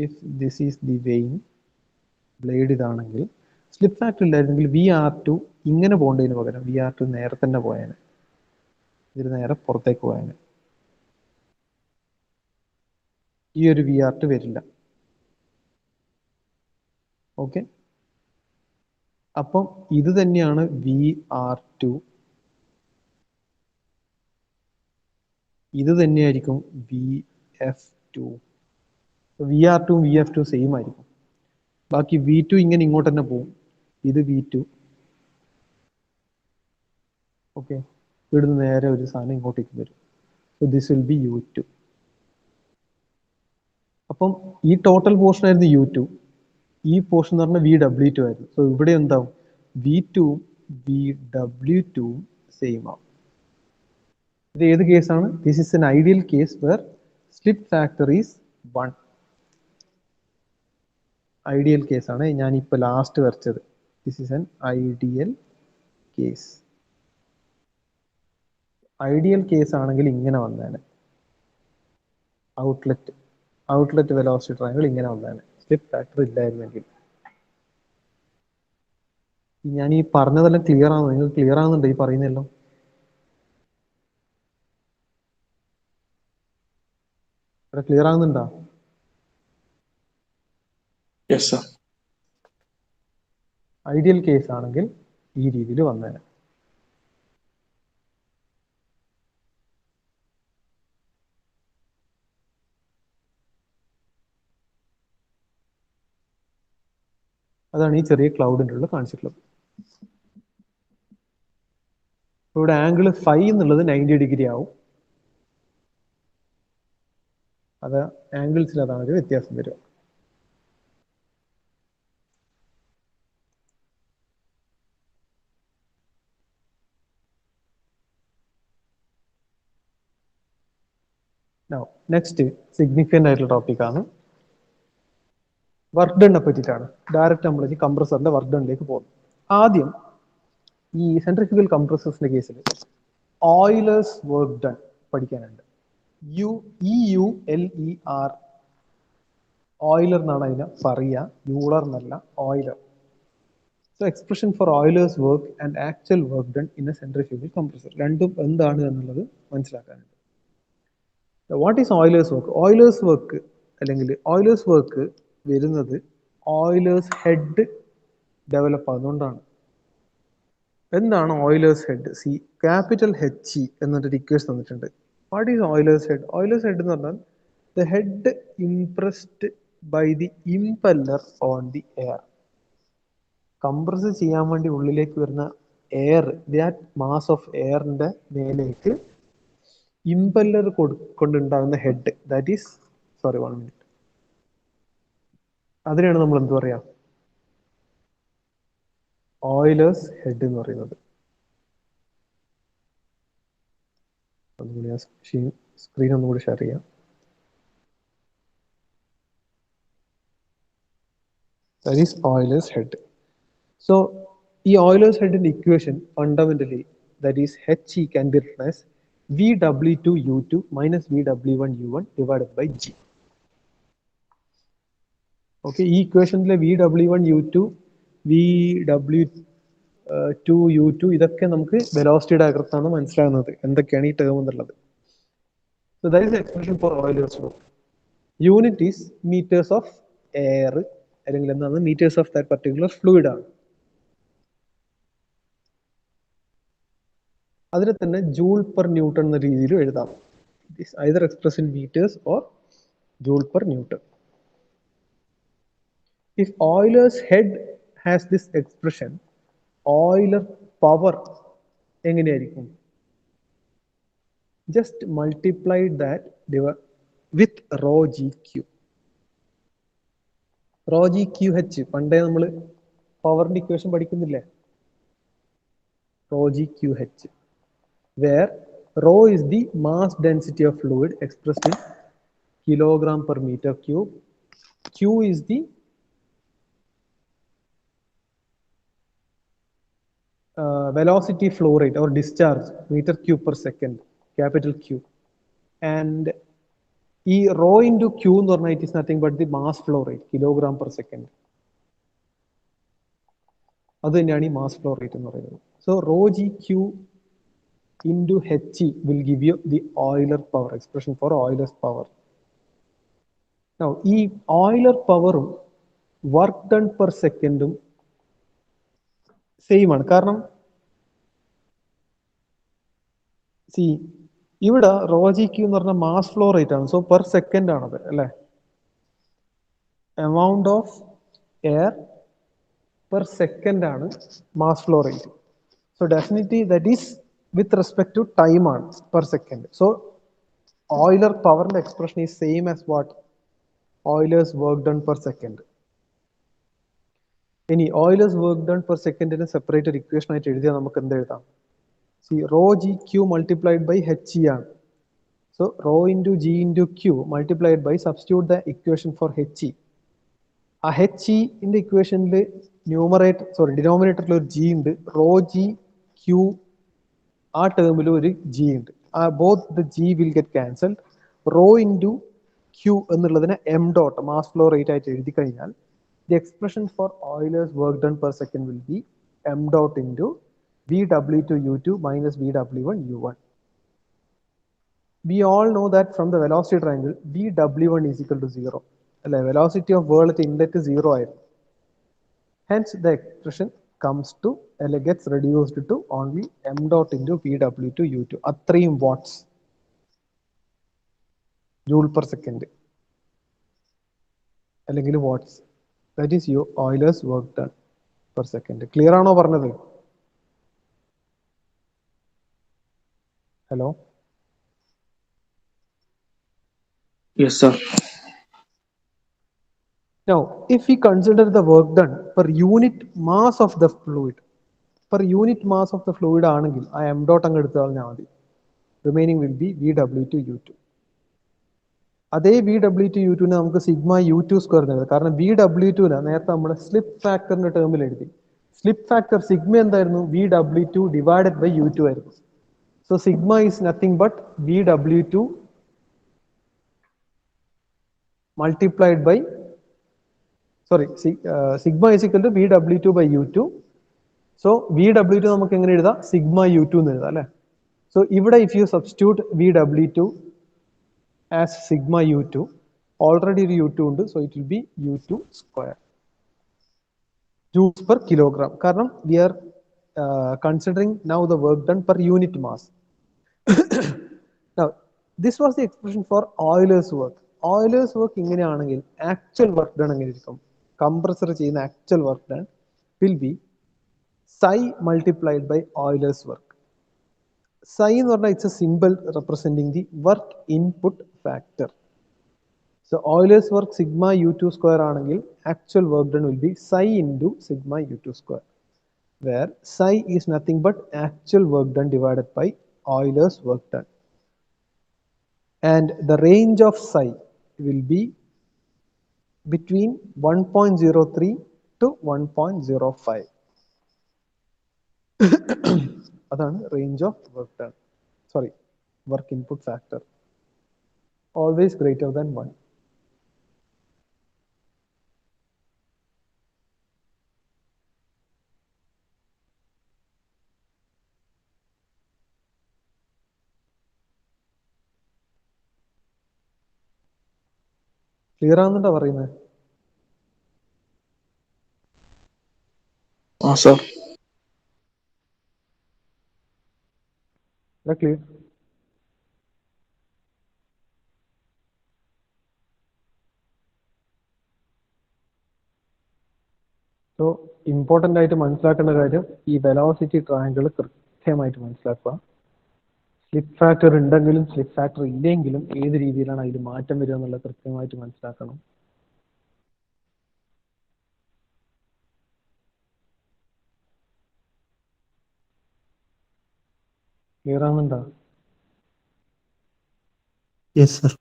[SPEAKER 1] if this is the vane, blade ഇതാണെങ്കിൽ, സ്ലിപ്പ് ഫാക്ടർ ഇല്ലായിരുന്നെങ്കിൽ VR2 ഇങ്ങനെ പോകേണ്ടതിന് പകരം VR2 നേരെ തന്നെ പോയാന്, ഇതിന് നേരെ പുറത്തേക്ക് പോയാന്. ഈ ഒരു VR2 വരില്ല. ഓക്കെ, അപ്പം ഇത് തന്നെയാണ് VR2, ഇത് തന്നെയായിരിക്കും VF2. VR2 VF2 സെയിം ആയിരിക്കും. ബാക്കി V2 ഇങ്ങനെ ഇങ്ങോട്ട് തന്നെ പോകും, ഇത് V2. ഓക്കെ, ഇവിടുന്ന് നേരെ ഒരു സാധനം ഇങ്ങോട്ടേക്ക് വരും. So this will B U2. അപ്പം ഈ ടോട്ടൽ പോർഷൻ ആയിരുന്നു U2, ഈ പോർഷൻ എന്ന് പറഞ്ഞാൽ VW2 ആയിരുന്നു. സോ ഇവിടെ എന്താവും? V2 VW2 സെയിം ആവും. ഇത് ഏത് കേസാണ്? This is an ideal case where slip factor is 1. Ideal കേസാണ് ഞാൻ ഇപ്പോൾ ലാസ്റ്റ് വരച്ചത്. This is an ideal case. Ideal case ആണെങ്കിൽ ഇങ്ങനെ വന്നേനെ, ഔട്ട്ലെറ്റ് വെലോസിറ്റി ട്രയാങ്കിൾ ഇങ്ങനെ വന്നേനെ, സ്ലിപ്പ് ഫാക്ടർ ഇല്ലായിരുന്നെങ്കിൽ. ഞാൻ ഈ പറഞ്ഞതെല്ലാം ക്ലിയർ ആണോ? നിങ്ങൾക്ക് ക്ലിയർ ആവുന്നുണ്ടോ ഈ പറയുന്നതെല്ലാം? ക്ലിയർ ആവുന്നുണ്ടോ?
[SPEAKER 2] Yes, sir.
[SPEAKER 1] ഐഡിയൽ കേസ് ആണെങ്കിൽ ഈ രീതിയിൽ വന്നേനെ. അതാണ് ഈ ചെറിയ ക്ലൗഡിൻ്റെ ഉള്ളിൽ കാണിച്ചിട്ടുള്ളത്. ഇവിടെ ആംഗിൾ ഫൈ എന്നുള്ളത് 90 ഡിഗ്രി ആവും. അത് ആംഗിൾസിൽ അതാണ് ഒരു വ്യത്യാസം വരിക. നെക്സ്റ്റ് സിഗ്നിഫിക്കൻ്റ് ആയിട്ടുള്ള ടോപ്പിക്കാണ് വർക്ക് ഡണ്ണിനെ പറ്റിയിട്ടാണ്. ഡയറക്റ്റ് നമ്മൾ ഈ കംപ്രസറിന്റെ വർക്ക് ഡണ്ണിലേക്ക് പോകും. ആദ്യം ഈ സെൻട്രിഫ്യൂഗൽ കംപ്രസേഴ്സിന്റെ കേസിൽ ഓയിലേഴ്സ് വർക്ക് ഡൺ പഠിക്കാനുണ്ട്. UER, ഓയിലർ എന്നാണ് അതിനെ പറയുക, യൂളർ എന്നല്ല, Euler. So expression for Euler's work and actual work done in a centrifugal compressor, രണ്ടും എന്താണ് എന്നുള്ളത് മനസ്സിലാക്കാനുണ്ട്. What is Euler's work? Euler's work അല്ലെങ്കിൽ ഓയിലേഴ്സ് വർക്ക് വരുന്നത് ഓയിലേഴ്സ് ഹെഡ് ഡെവലപ്പ് ആകുന്നതുകൊണ്ടാണ്. എന്താണ് Euler's head? See capital HE എന്നൊരു ഇക്വേഷൻ തന്നിട്ടുണ്ട്. What is Euler's head? Euler's head എന്ന് പറഞ്ഞാൽ the head impressed by the impeller on the air. Compress ചെയ്യാൻ വേണ്ടി ഉള്ളിലേക്ക് വരുന്ന എയർ, ദാറ്റ് മാസ് ഓഫ് എയറിന്റെ മേലേക്ക് ഇംപെല്ലർ കൊണ്ടുണ്ടാകുന്ന head, that is, sorry 1 minute, അതിനാണ് നമ്മൾ എന്ത് പറയാ? ഓയിലേഴ്സ് ഹെഡ് എന്ന് പറയുന്നത്. സ്ക്രീൻ ഒന്നുകൂടി ഷെയർ ചെയ്യാം. That is Euler's head. So ഈ Euler's head in equation fundamentally, that is HE can be written as VW2 U2 minus VW1 U1 divided by G. Okay, ഈ ഇക്വേഷനിലെ VW1 U2 VW2 U2 ഇതൊക്കെ നമുക്ക് velocity ഡയഗ്രത്താണ് മനസ്സിലാകുന്നത് എന്തൊക്കെയാണ് ഈ term എന്നുള്ളത്. So that is the expression for Euler's work. Unit is meters of air അല്ലെങ്കിൽ എന്താണ് meters of that particular fluid ആണ്. അതിനെ തന്നെ ജൂൾ പെർ ന്യൂട്ടൺ എന്ന രീതിയിൽ എഴുതാം. It is either expressed in meters or joule per Newton. If Euler's head has this expression, Euler power എങ്ങനെയായിരിക്കും? Just multiply that with rho GQ. Rho GQH പണ്ടേ നമ്മൾ പവറിന്റെ equation പഠിക്കുന്നില്ലേ? Rho GQH, where rho is the mass density of fluid expressed in kilogram per meter cube. Q is the velocity flow rate or discharge meter cube per second, capital Q. And E rho into Q എന്ന് പറഞ്ഞാൽ it is nothing but the mass flow rate, kilogram per second. അത് തന്നെയാണ് ഈ mass flow rate എന്ന് പറയുന്നത്. So rho G Q into He will give you the Euler power, expression for Euler's power. Now, ഈ Euler പവറും work done per സെക്കൻഡും same ആണ്. കാരണം സി ഇവിടെ റോ ജി ക്യൂ എന്ന് പറഞ്ഞാൽ മാസ് ഫ്ലോ റേറ്റ് ആണ്. സോ പെർ സെക്കൻഡ് ആണത് അല്ലേ? Amount of air per second ആണ് mass flow rate. So definitely that is with respect to time ആണ് പെർ സെക്കൻഡ്. സോ Euler പവറിന്റെ expression is same as what? Euler's work done per second. ഇനി Euler's work done per second separate equation ആയിട്ട് എഴുതിയാൽ നമുക്ക് എന്ത് എഴുതാം? C rho G Q multiplied by He ആണ്. So rho into g into Q multiplied by substitute the equation for He. ആ Heന്റെ ഇക്വേഷനിൽ ഡിനോമിനേറ്ററിൽ ഒരു ജി ഉണ്ട്, റോ ജി ക്യൂ ആ ടേമിൽ ഒരു ജി ഉണ്ട്. Both the G will get cancelled. Rho into Q എന്നുള്ളതിനെ M dot mass flow rate ആയിട്ട് എഴുതി കഴിഞ്ഞാൽ the expression for Euler's work done per second will be m dot into VW2 U2 minus VW1 U1. We all know that from the velocity triangle VW1 is equal to 0. അല്ലെ? Velocity of world inlet 0 ആയിരുന്നു. Hence the expression comes to gets reduced to only m dot into VW2 U2. അത്രയും watts joule per second അല്ലെങ്കിൽ watts. That is your Euler's work done per second. Clear ആണോ പറഞ്ഞത്? Hello?
[SPEAKER 2] Yes, sir.
[SPEAKER 1] Now, if we consider the work done per unit mass of the fluid, per unit mass of the fluid ആണെങ്കിൽ ആ m dot അങ്ങ് എടുത്തു കളഞ്ഞാൽ മതി. Remaining will be VW2 U2. അതേ VW2 U2 നമുക്ക് sigma U2 square എഴുതാം. കാരണം VW2 നേരത്തെ നമ്മുടെ സ്ലിപ്പ് ഫാക്ടറിന്റെ ടേമിൽ എഴുതി. സ്ലിപ്പ് ഫാക്ടർ സിഗ്മ എന്തായിരുന്നു? VW2 ഡിവൈഡഡ് ബൈ U2 ആയിരുന്നു. So sigma is nothing but VW2 multiplied by sigma is equal to VW2 by U2. So VW2 നമുക്ക് എങ്ങനെ എഴുതാം? സിഗ്മ U2 എന്ന് എഴുതാം അല്ലേ? സോ ഇവിടെ if you substitute VW2 as sigma U2, already ഒരു U2 ഉണ്ട്. So it will be U2 square joules per kilogram. കാരണം we are considering now the work done per unit mass. Now this was the expression for Euler's work. Euler's work ഇങ്ങനെയാണെങ്കിൽ actual work done എങ്ങനെ ഇരിക്കും? Compressor ചെയ്യുന്ന actual work done will be psi multiplied by Euler's work. Psi എന്ന് പറഞ്ഞാൽ it's a simple representing the work input factor. So Euler's work sigma U2 square ആണെങ്കിൽ actual work done will be psi into sigma U2 square, where psi is nothing but actual work done divided by Euler's work done. And the range of psi will be between 1.03 to 1.05. അതാണ് range of work done. Work input factor. Always greater than 1. Clear ആണെന്നുണ്ടോ പറയുന്നത്?
[SPEAKER 2] sir.
[SPEAKER 1] Clear? So important ആയിട്ട് മനസ്സിലാക്കേണ്ട കാര്യം ഈ velocity triangle കൃത്യമായിട്ട് മനസ്സിലാക്കുക. Slip factor ഉണ്ടെങ്കിലും slip factor ഇല്ലെങ്കിലും ഏത് രീതിയിലാണ് അതിൽ മാറ്റം വരിക എന്നുള്ളത് കൃത്യമായിട്ട് മനസ്സിലാക്കണം. ക്ലിയർ ആവുന്നുണ്ടോ?
[SPEAKER 2] Yes, sir.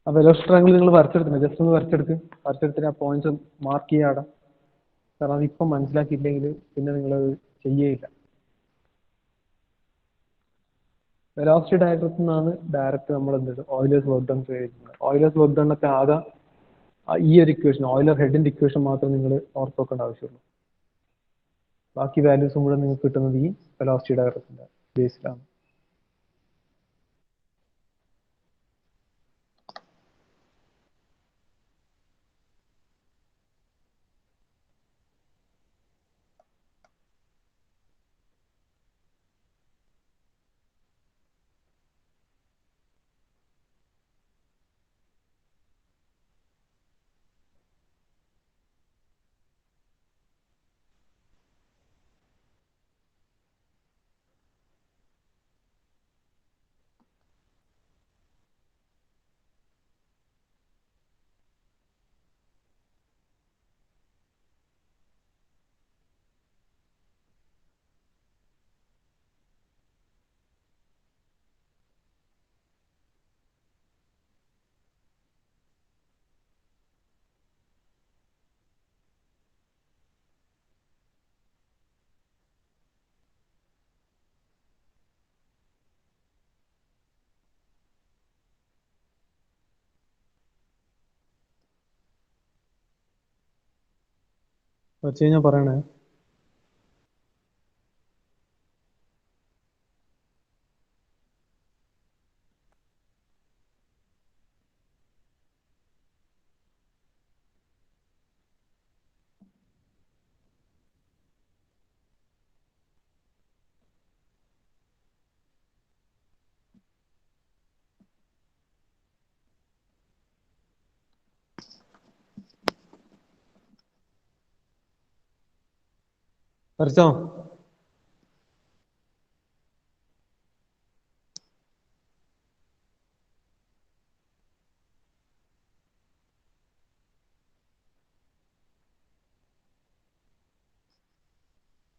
[SPEAKER 1] ആ വെലോസിറ്റി ട്രയാങ്കിൾ നിങ്ങൾ വരച്ചെടുക്കണം. ജസ്റ്റ് ഒന്ന് വരച്ചെടുത്തിട്ട് ആ പോയിന്റ്സ് മാർക്ക് ചെയ്യാടെ. കാരണം അതിപ്പം മനസ്സിലാക്കിയില്ലെങ്കിൽ പിന്നെ നിങ്ങളത് ചെയ്യേയില്ല. വെലോസിറ്റി ഡയഗ്രത്തിൽ നിന്നാണ് ഡയറക്റ്റ് നമ്മൾ എന്ത് ഓയിലേഴ്സ് വർക്ക് ഡൺ ചെയ്യുന്നത്. ഓയിലേഴ്സ് വർക്ക് ഡൺ ഒക്കെ ആകെ ഈ ഒരു ഇക്വേഷൻ, ഓയിലർ ഹെഡിന്റെ ഇക്വേഷൻ മാത്രം നിങ്ങൾ ഓർത്ത് വെക്കേണ്ട ആവശ്യമുള്ളൂ. ബാക്കി വാല്യൂസ് മുഴുവൻ നിങ്ങൾക്ക് കിട്ടുന്നത് ഈ വെലോസിറ്റി ഡയഗ്രത്തിന്റെ ബേസിലാണ്. വെച്ച് കഴിഞ്ഞാൽ പറയണേ. വരച്ചോ?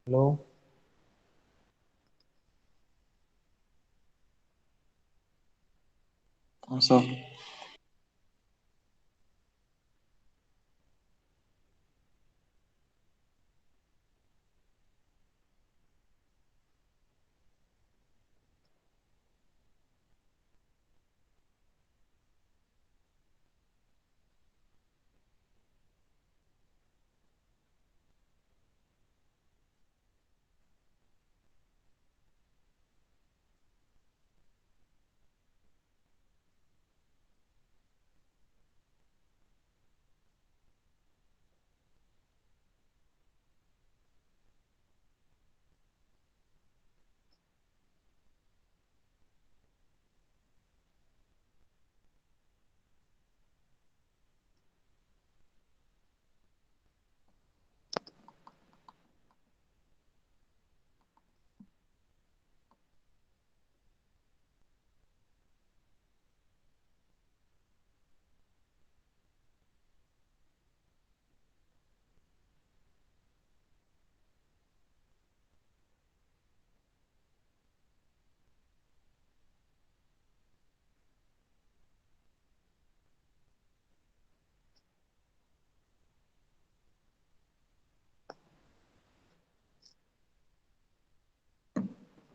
[SPEAKER 1] Hello,
[SPEAKER 2] Sir.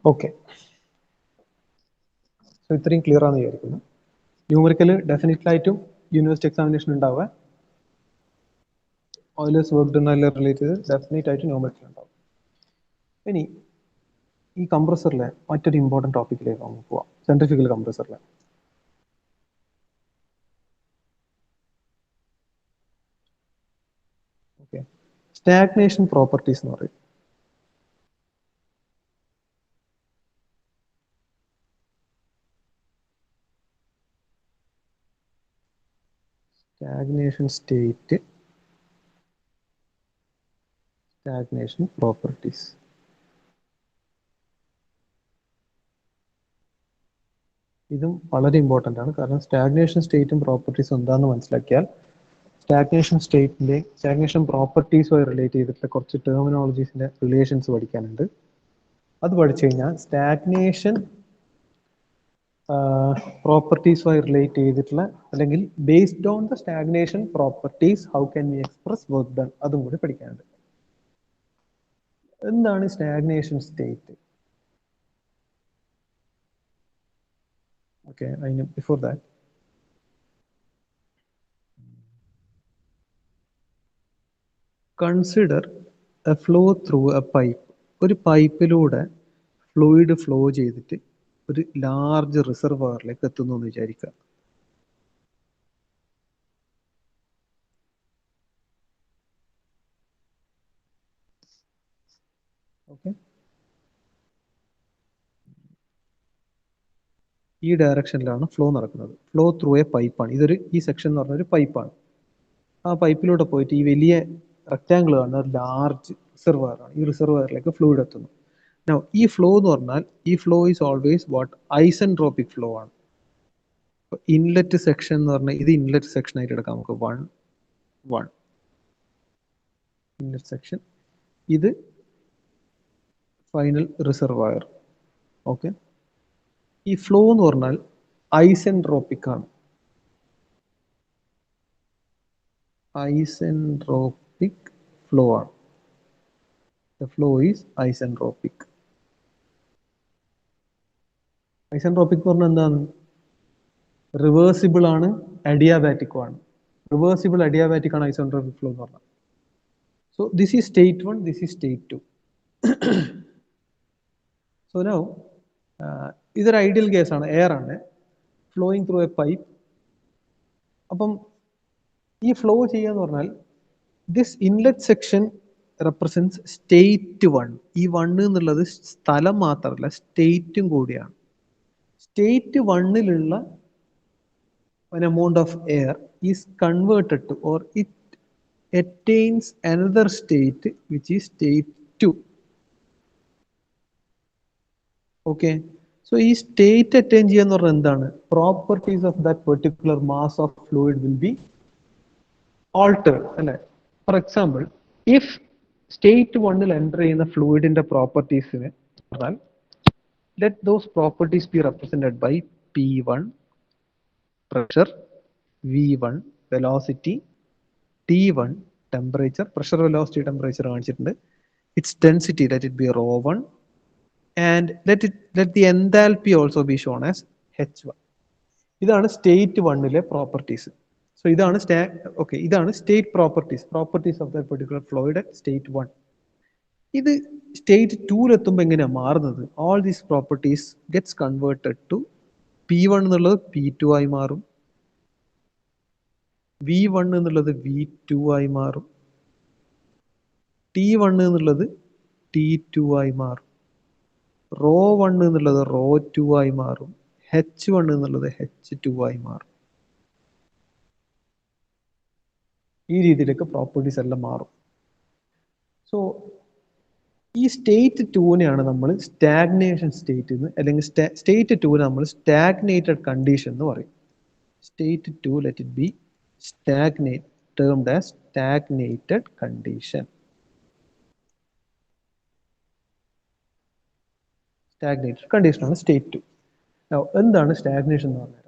[SPEAKER 2] ഓക്കെ. സോ ഇത്രയും ക്ലിയർ ആണെന്ന് വിചാരിക്കുന്നു. ന്യൂമറിക്കൽ ഡെഫിനറ്റ് ആയിട്ടും യൂണിവേഴ്സിറ്റി എക്സാമിനേഷൻ ഉണ്ടാവുക. ഓയിലേഴ്സ് വർക്ക് ഡൺ റിലേറ്റ് ചെയ്ത് ഡെഫിനറ്റ് ആയിട്ട് ന്യൂമറിക്കൽ ഉണ്ടാവും. ഇനി ഈ കംപ്രസറിലെ മറ്റൊരു ഇമ്പോർട്ടൻറ്റ് ടോപ്പിക്കിലേക്ക് നമുക്ക് പോവാം.
[SPEAKER 1] സെൻട്രിഫ്യൂഗൽ കംപ്രസറിൽ. ഓക്കെ, സ്റ്റാഗ്നേഷൻ പ്രോപ്പർട്ടീസ് എന്ന് പറയും. Stagnation state, stagnation properties. ഇതും വളരെ ഇമ്പോർട്ടൻ്റ് ആണ്, കാരണം സ്റ്റാഗ്നേഷൻ സ്റ്റേറ്റും പ്രോപ്പർട്ടീസും എന്താണെന്ന് മനസ്സിലാക്കിയാൽ സ്റ്റാഗ്നേഷൻ സ്റ്റേറ്റിൻ്റെ സ്റ്റാഗ്നേഷൻ പ്രോപ്പർട്ടീസുമായി റിലേറ്റ് ചെയ്തിട്ടുള്ള കുറച്ച് ടെർമിനോളജീസിൻ്റെ റിലേഷൻസ് പഠിക്കാനുണ്ട്. അത് പഠിച്ചു കഴിഞ്ഞാൽ സ്റ്റാഗ്നേഷൻ പ്രോപ്പർട്ടീസുമായി റിലേറ്റ് ചെയ്തിട്ടുള്ള അല്ലെങ്കിൽ based on the stagnation properties how can V express work done, അതും കൂടി പഠിക്കാനുണ്ട്. എന്താണ് സ്റ്റാഗ്നേഷൻ സ്റ്റേറ്റ്? ഓക്കെ, അതിന് before that consider A flow through a pipe. ഒരു പൈപ്പിലൂടെ ഫ്ലൂയിഡ് ഫ്ലോ ചെയ്തിട്ട് ഒരു ലാർജ് റിസർവോയറിലേക്ക് എത്തുന്നു എന്ന് വിചാരിക്കുക. ഓക്കെ, ഈ ഡയറക്ഷനിലാണ് ഫ്ലോ നടക്കുന്നത്. ഫ്ലോ ത്രൂ എ പൈപ്പാണ്. ഈ സെക്ഷൻ എന്ന് പറഞ്ഞ ഒരു പൈപ്പാണ്. ആ പൈപ്പിലൂടെ പോയിട്ട് ഈ വലിയ റെക്റ്റാങ്കിൾ കാണുന്ന ഒരു ലാർജ് റിസർവോയറാണ്. ഈ റിസർവോയറിലേക്ക് ഫ്ലൂയിഡ് എത്തുന്നു. Now, ഈ ഫ്ലോ എന്ന് പറഞ്ഞാൽ ഈ flow is always what isentropic flow ആണ്. ഇൻലെറ്റ് സെക്ഷൻ എന്ന് പറഞ്ഞാൽ ഇത് ഇൻലെറ്റ് സെക്ഷൻ ആയിട്ട് എടുക്കാം നമുക്ക്. 1 ഇൻലെറ്റ് സെക്ഷൻ, ഇത് ഫൈനൽ റിസർവോയർ. ഓക്കെ, ഈ ഫ്ലോ എന്ന് പറഞ്ഞാൽ ഐസെൻട്രോപിക് ആണ്. ഐസെൻട്രോപിക് ഫ്ലോ ആണ്. The flow is isentropic. Isentropic എന്ന് പറഞ്ഞാൽ എന്താണ്? റിവേഴ്സിബിൾ ആണ്, അഡിയാബാറ്റിക്കും ആണ്. റിവേഴ്സിബിൾ അഡിയാബാറ്റിക് ആണ് ഐസെൻട്രോപിക് ഫ്ലോ എന്ന് പറഞ്ഞാൽ. So this is state 1, this is state 2. So now ഇതൊരു ഐഡിയൽ കേസാണ്, എയർ ആണ് ഫ്ലോയിങ് ത്രൂ എ പൈപ്പ്. അപ്പം ഈ ഫ്ലോ ചെയ്യാന്ന് പറഞ്ഞാൽ this inlet section represents state 1. ഈ 1 എന്നുള്ളത് സ്ഥലം മാത്രമല്ല, സ്റ്റേറ്റും കൂടിയാണ്. സ്റ്റേറ്റ് 1-ലുള്ള an amount of air is converted to, or it attains another state which is state 2. Okay, so ഈ സ്റ്റേറ്റ് അറ്റൈൻ ചെയ്യാന്ന് പറഞ്ഞാൽ എന്താണ്? Properties of that particular mass of fluid will be altered, അല്ലെ? ഫോർ എക്സാമ്പിൾ, ഇഫ് സ്റ്റേറ്റ് 1-ൽ enter ചെയ്യുന്ന ഫ്ലൂയിഡിന്റെ പ്രോപ്പർട്ടീസിനെ പറഞ്ഞാൽ let those properties be represented by P1 pressure, V1 velocity, T1 temperature, pressure, velocity, temperature കാണിച്ചിട്ടുണ്ട്. Its density, let it be ρ1, and let the enthalpy also be shown as H1. ഇതാണ് state 1-ലെ properties. So ഇതാണ് ഇതാണ് state properties of the particular fluid at state 1. ഇത് state 2-ലെത്തുമ്പോൾ എങ്ങനെയാണ് മാറുന്നത്? All these properties gets converted to P1 എന്നുള്ളത് P2 ആയി മാറും, V1 എന്നുള്ളത് V2 ആയി മാറും, T1 എന്നുള്ളത് T2 ആയി മാറും, ρ1 എന്നുള്ളത് ρ2 ആയി മാറും, H1 എന്നുള്ളത് H2 ആയി മാറും. ഈ രീതിയിലേക്ക് പ്രോപ്പർട്ടീസ് എല്ലാം മാറും. സോ ഈ സ്റ്റേറ്റ് 2-നെയാണ് നമ്മൾ സ്റ്റാഗ്നേഷൻ സ്റ്റേറ്റ് എന്ന്, അല്ലെങ്കിൽ സ്റ്റേറ്റ് 2-നെ നമ്മൾ സ്റ്റാഗ്നേറ്റഡ് കണ്ടീഷൻ എന്ന് പറയും. State 2, let it be stagnate, termed as stagnated condition. Stagnated condition ആണ് സ്റ്റേറ്റ് 2. Now, എന്താണ് സ്റ്റാഗ്നേഷൻ എന്ന് പറഞ്ഞാൽ?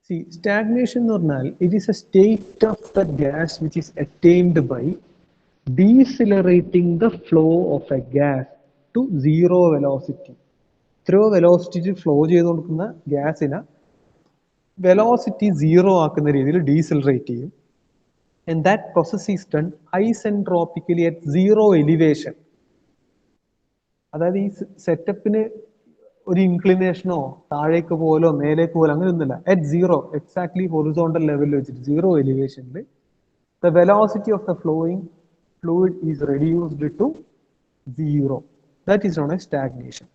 [SPEAKER 1] See, stagnation എന്ന് പറഞ്ഞാൽ it is a state of the gas which is attained by decelerating the flow of a gas to zero velocity. Zero velocity flow ചെയ്ത് കൊടുക്കുന്ന ഗ്യാസിനെ velocity 0 ആക്കുന്ന രീതിയിൽ ഡീസലറേറ്റ് ചെയ്യും. and that process is done isentropically at zero elevation. അതായത് ഈ സെറ്റപ്പിന് ഒരു ഇൻക്ലിനേഷനോ താഴേക്ക് പോലോ മേലേക്ക് പോലോ അങ്ങനെയൊന്നുമില്ല. അറ്റ് സീറോ എക്സാക്ട്ലി ഹൊറിസോണ്ടൽ ലെവലിൽ വെച്ചിട്ട് zero എലിവേഷനിൽ the velocity of the flowing fluid is reduced to zero. That is known as stagnation.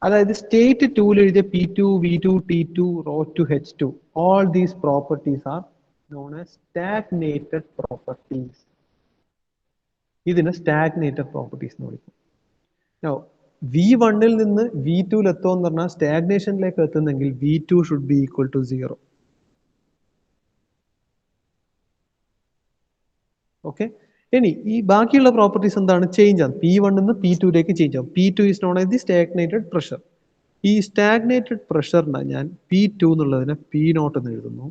[SPEAKER 1] അതായത് സ്റ്റേറ്റ് ടൂവിൽ എഴുതിയ P2, V2, T2, ρ2, H2, all these properties are known as stagnated properties. ഇതിനെ stagnated properties എന്ന് വിളിക്കും. Now, V1 ൽ നിന്ന് V2 ൽ എത്തുമെന്ന് പറഞ്ഞാൽ സ്റ്റാഗ്നേഷനിലേക്ക് എത്തുന്നെങ്കിൽ V2 should be equal to 0. Okay, ഇനി ഈ ബാക്കിയുള്ള പ്രോപ്പർട്ടീസ് എന്താണ്? ചേഞ്ച് ആണ്. P1 നിന്ന് P2ലേക്ക് ചേഞ്ച് ആവും. P2 is known as the stagnated pressure. ഈ സ്റ്റാഗ്നേറ്റഡ് പ്രഷറിനെ ഞാൻ P2 എന്നുള്ളതിനെ P0 എന്ന് എഴുതുന്നു,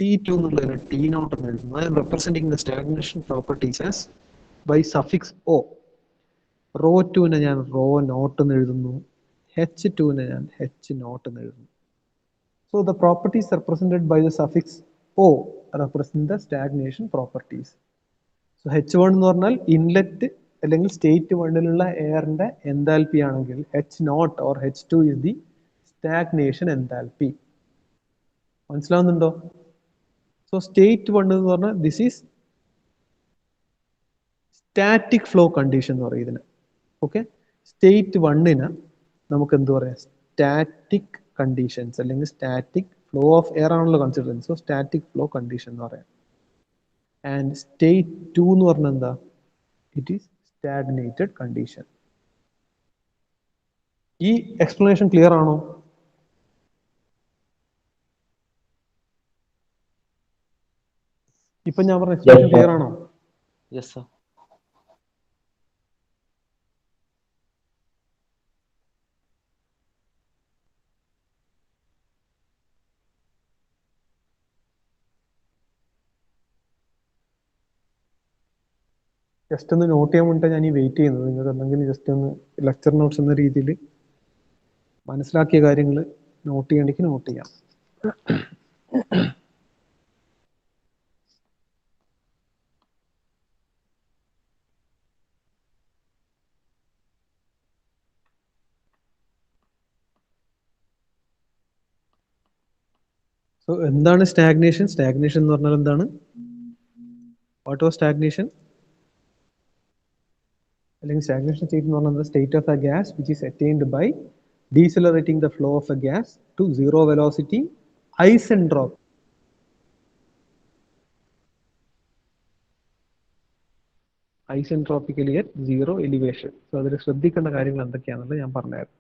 [SPEAKER 1] T2 എന്നുള്ളതിനെ T0 എന്ന് എഴുതുന്നു. I'm representing the stagnation properties as by suffix O. ρ2നെ ഞാൻ ρ0 എന്ന് എഴുതുന്നു, H2നെ ഞാൻ H0 എന്ന് എഴുതുന്നു. So the properties represented by the suffix O represent the stagnation properties. So H1 എന്ന് പറഞ്ഞാൽ ഇൻലെറ്റ് അല്ലെങ്കിൽ സ്റ്റേറ്റ് 1ലുള്ള എയറിന്റെ എൻതാൽപ്പി ആണെങ്കിൽ H0 or H2 is the stagnation enthalpy. മനസ്സിലാവുന്നുണ്ടോ? സോ സ്റ്റേറ്റ് 1 എന്ന് പറഞ്ഞാൽ this is static flow condition എന്ന് പറയും ഇതിന്. ഓക്കെ, സ്റ്റേറ്റ് 1ന് നമുക്ക് എന്ത് പറയാം? സ്റ്റാറ്റിക് കണ്ടീഷൻസ് അല്ലെങ്കിൽ സ്റ്റാറ്റിക് ഫ്ലോ ഓഫ് എയർ ആണല്ലോ കൺസിഡർ ചെയ്യുന്നത്. സോ സ്റ്റാറ്റിക് ഫ്ലോ കണ്ടീഷൻ എന്ന് പറയാം. ആൻഡ് സ്റ്റേറ്റ് 2 എന്ന് പറഞ്ഞാൽ എന്താ? It is stagnated condition. ഈ എക്സ്പ്ലനേഷൻ ക്ലിയർ ആണോ? ഇപ്പൊ ഞാൻ പറഞ്ഞ എക്സ്പ്ലനേഷൻ ക്ലിയർ ആണോ?
[SPEAKER 3] Yes sir.
[SPEAKER 1] ജസ്റ്റ് ഒന്ന് നോട്ട് ചെയ്യാൻ വേണ്ടിയിട്ട് ഞാൻ ഈ വെയിറ്റ് ചെയ്യുന്നത്. നിങ്ങൾക്ക് എന്തെങ്കിലും ജസ്റ്റ് ഒന്ന് ലെക്ചർ നോട്ട്സ് എന്ന രീതിയിൽ മനസ്സിലാക്കിയ കാര്യങ്ങൾ നോട്ട് ചെയ്യണമെങ്കിൽ നോട്ട് ചെയ്യാം. സോ എന്താണ് സ്റ്റാഗ്നേഷൻ? സ്റ്റാഗ്നേഷൻ എന്ന് പറഞ്ഞാൽ എന്താണ്? What was stagnation? അല്ലെങ്കിൽ സ്റ്റാഗ്നേഷൻ സ്റ്റേറ്റ് എന്ന് പറഞ്ഞാൽ state of a gas which is attained by decelerating the flow of a gas to zero velocity isentropy. Isentropically at zero elevation. So അതിൽ ശ്രദ്ധിക്കേണ്ട കാര്യങ്ങൾ എന്തൊക്കെയാണെന്നുള്ളത് ഞാൻ പറഞ്ഞുതരാം.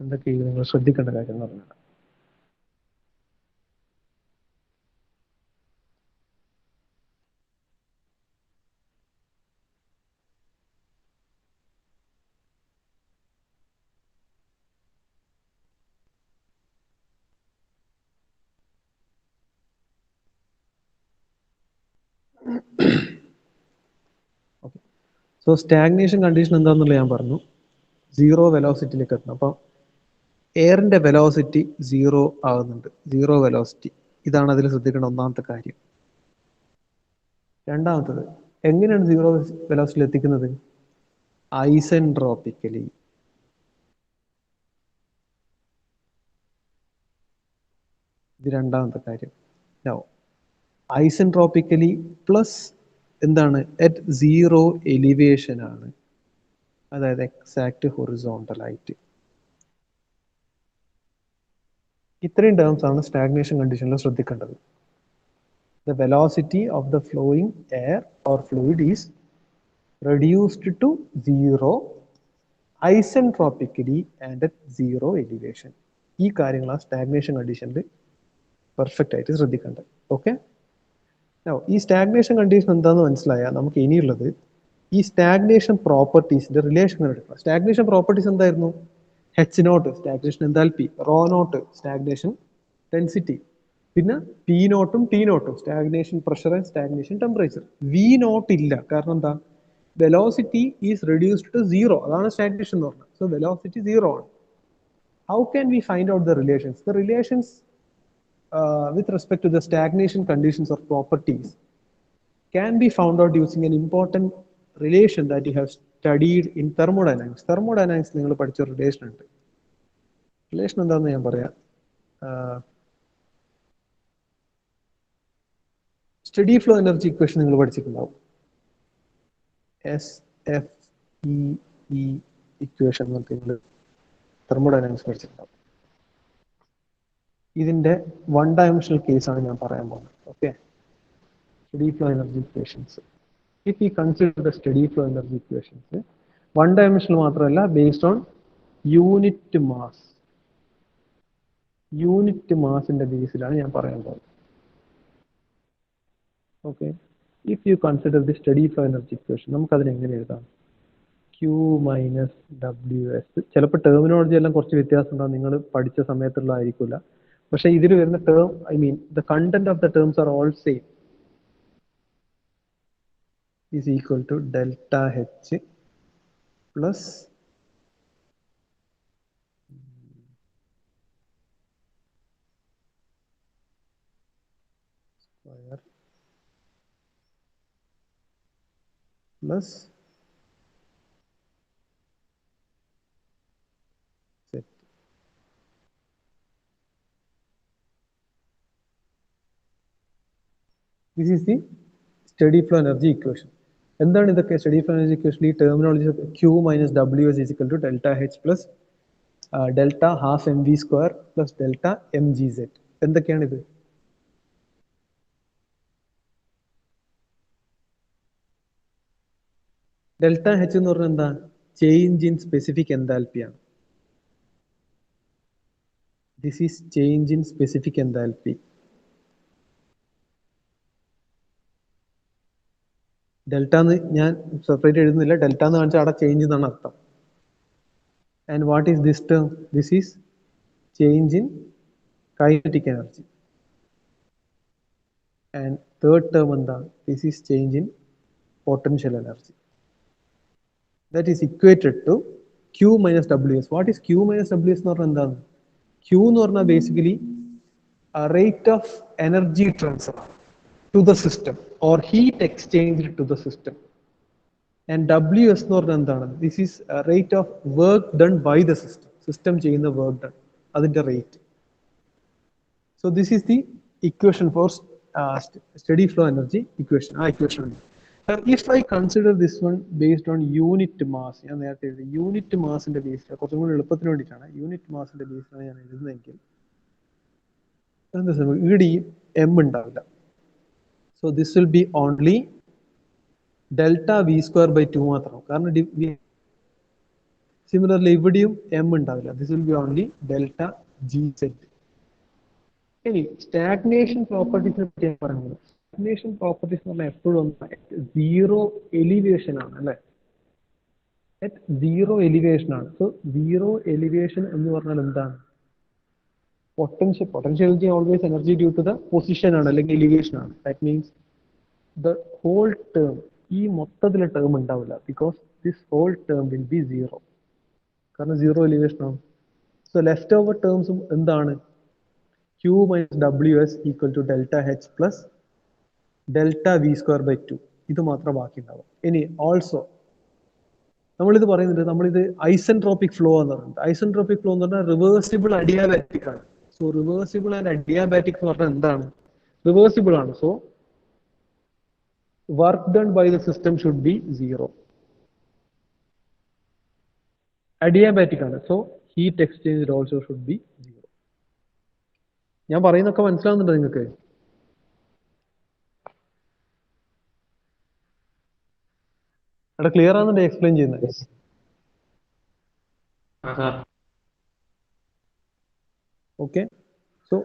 [SPEAKER 1] എന്തൊക്കെയാണ് നിങ്ങൾ ശ്രദ്ധിക്കേണ്ട കാര്യം എന്ന് പറഞ്ഞാൽ, ഓക്കെ. സോ സ്റ്റാഗ്നേഷൻ കണ്ടീഷൻ എന്താണെന്നുള്ളത് ഞാൻ പറഞ്ഞു. സീറോ വെലോസിറ്റിയിലേക്ക് എത്തണം. അപ്പം എയറിന്റെ വെലോസിറ്റി സീറോ ആകുന്നുണ്ട്, സീറോ വെലോസിറ്റി. ഇതാണ് അതിൽ ശ്രദ്ധിക്കേണ്ട ഒന്നാമത്തെ കാര്യം. രണ്ടാമത്തത്, എങ്ങനെയാണ് സീറോ വെലോസിറ്റിയിൽ എത്തിക്കുന്നത്? ഐസെൻട്രോപിക്കലി. ഇത് രണ്ടാമത്തെ കാര്യം. ഐസെൻട്രോപിക്കലി പ്ലസ് എന്താണ്? അറ്റ് സീറോ എലിവേഷൻ ആണ്, അതായത് എക്സാക്ട് ഹൊറിസോണ്ടൽ ആയിട്ട്. ഇത്രയും ടേംസ് ആണ് സ്റ്റാഗ്നേഷൻ കണ്ടീഷനിൽ ശ്രദ്ധിക്കേണ്ടത്. The velocity of the flowing air or fluid is reduced to zero ഐസെൻട്രോപിക്കലി and at zero elevation. ഈ കാര്യങ്ങളാണ് സ്റ്റാഗ്നേഷൻ കണ്ടീഷനിൽ പെർഫെക്റ്റ് ആയിട്ട് ശ്രദ്ധിക്കേണ്ടത്. ഓക്കെ, ഈ സ്റ്റാഗ്നേഷൻ കണ്ടീഷൻ എന്താണെന്ന് മനസ്സിലായാൽ നമുക്ക് ഇനിയുള്ളത് ഈ സ്റ്റാഗ്നേഷൻ പ്രോപ്പർട്ടീസിന്റെ റിലേഷൻ എടുക്കണം. സ്റ്റാഗ്നേഷൻ പ്രോപ്പർട്ടീസ് എന്തായിരുന്നു? H0 stagnation enthalpy, ρ0 stagnation density, പിന്നെ P0ഉം T0ഉം stagnation pressure and stagnation temperature. V0 ഇല്ല, കാരണം എന്താ? Velocity is reduced to zero. അതാണ് സ്റ്റാഗ്നേഷൻ എന്ന് പറഞ്ഞത്. സോ വെലോസിറ്റി സീറോ ആണ്. How can we find out the relations? The relations with respect to the stagnation conditions or properties can be found out using an important relation that you have studied in thermodynamics. Thermodynamics നിങ്ങൾ പഠിച്ച relation ഉണ്ട്. Relation എന്താണെന്ന് ഞാൻ പറയാം. Study flow energy equation നിങ്ങൾ പഠിച്ചിട്ടുണ്ടാവും. SFEE equation എന്നൊക്കെ നിങ്ങൾ thermodynamics പഠിച്ചിട്ടുണ്ടാവും. ഇതിന്റെ 1 ഡയമെൻഷണൽ കേസാണ് ഞാൻ പറയാൻ പോകുന്നത്. Okay, steady flow energy equations. If we consider the steady flow energy equations, 1 dimensional മാത്രമല്ല, based on unit mass. Unit മാസിന്റെ ബേസിലാണ് ഞാൻ പറയാൻ പോകുന്നത്. Okay, if you consider the steady flow energy equation, നമുക്കതിനെ എങ്ങനെ എഴുതാം? Q minus WS. ചിലപ്പോൾ ടെർമിനോളജി എല്ലാം കുറച്ച് വ്യത്യാസം ഉണ്ടാവും, നിങ്ങൾ പഠിച്ച സമയത്തുള്ളതായിരിക്കില്ല. പക്ഷേ ഇതിൽ വരുന്ന term, I mean the content of the terms are all same. is equal to delta H plus square plus Z. This is the steady flow energy equation. എന്താണ് ഇതൊക്കെ? സ്റ്റഡി ഫ്ലോ എനർജി ഇക്വേഷൻ ഈ terminology Q minus WS is equal to delta H plus delta half mv square plus delta mgz. എന്തൊക്കെയാണിത്? Delta H എന്ന് പറഞ്ഞാൽ എന്താ? Change in specific എൻതാൽപ്പിയാണ്. This is change in specific enthalpy. Delta എന്ന് ഞാൻ separate എഴുതുന്നില്ല, delta എന്ന് കാണിച്ചാൽ അവിടെ ചേഞ്ച് എന്നാണ് അർത്ഥം. And what is this term? This is change in kinetic energy. And third term എന്താ? This is change in potential energy. That is equated to Q minus WS. What is Q minus WS എന്ന് പറഞ്ഞാൽ എന്താണ്? Q എന്ന് പറഞ്ഞാൽ basically rate of energy transfer to the system or heat exchanged to the system. And WS എന്ന് പറഞ്ഞാൽ എന്താണ്? This is rate of work done by the system. System ചെയ്യുന്ന work done, അതിന്റെ rate. So this is the equation for steady flow energy equation. equation. If I consider this one based on unit mass, ഞാൻ നേരത്തെ എഴുതി unit മാസിന്റെ ബേസിൽ, കുറച്ചും കൂടി എളുപ്പത്തിന് വേണ്ടിയിട്ടാണ്, unit മാസിന്റെ ബേസിലാണ് ഞാൻ എഴുതുന്നതെങ്കിൽ എന്താ സംഭവം? ഇവിടെ ഈ എം ഉണ്ടാവില്ല. So this will be only delta V square by 2 മാത്രം. കാരണം സിമിലർലി ഇവിടെയും എം ഉണ്ടാവില്ല. This will be only delta G Z. ഇനി സ്റ്റാഗ്നേഷൻ പ്രോപ്പർട്ടീസിനെ പറ്റി ഞാൻ പറയുന്നത്, സ്റ്റാഗ്നേഷൻ പ്രോപ്പർട്ടീസ് എന്ന് പറഞ്ഞാൽ എപ്പോഴും സീറോ എലിവേഷൻ ആണ് അല്ലെ? അറ്റ് സീറോ എലിവേഷൻ ആണ്. സോ സീറോ എലിവേഷൻ എന്ന് പറഞ്ഞാൽ എന്താണ്? Potential always energy due to the position ആണ്, അല്ലെങ്കിൽ എലിവേഷൻ ആണ്. That means the whole term, ഈ മൊത്തത്തിലെ ടേം ഉണ്ടാവില്ല, because this whole term will be zero, കാരണം സീറോ എലിവേഷൻ ആണ്. സോ ലെഫ്റ്റ് ഓവർ ടേംസും എന്താണ്? Q minus WS equal to delta H plus delta V square by 2. ഇത് മാത്രം ബാക്കി ഉണ്ടാവും. ഇനി ഓൾസോ നമ്മളിത് പറയുന്നുണ്ട്, നമ്മളിത് ഐസെൻട്രോപിക് ഫ്ലോ എന്ന് പറയുന്നത്. ഐസെൻട്രോപിക് ഫ്ലോ എന്ന് പറഞ്ഞാൽ റിവേഴ്സിബിൾ അഡിയാബാറ്റിക് ആണ്. സോ റിവേഴ്സിബിൾ ആൻഡ് അഡിയാബാറ്റിക് എന്ന് പറഞ്ഞാൽ എന്താണ്? റിവേഴ്സിബിൾ ആണ്. So work done by the system should be zero. Adiabatic ആണ്. So heat exchange also should be zero. ഞാൻ പറയുന്നൊക്കെ മനസ്സിലാവുന്നുണ്ടോ നിങ്ങൾക്ക്? അവിടെ ക്ലിയർ ആണെന്നുണ്ട് എക്സ്പ്ലെയിൻ ചെയ്യുന്നത്? ഓക്കെ, സോ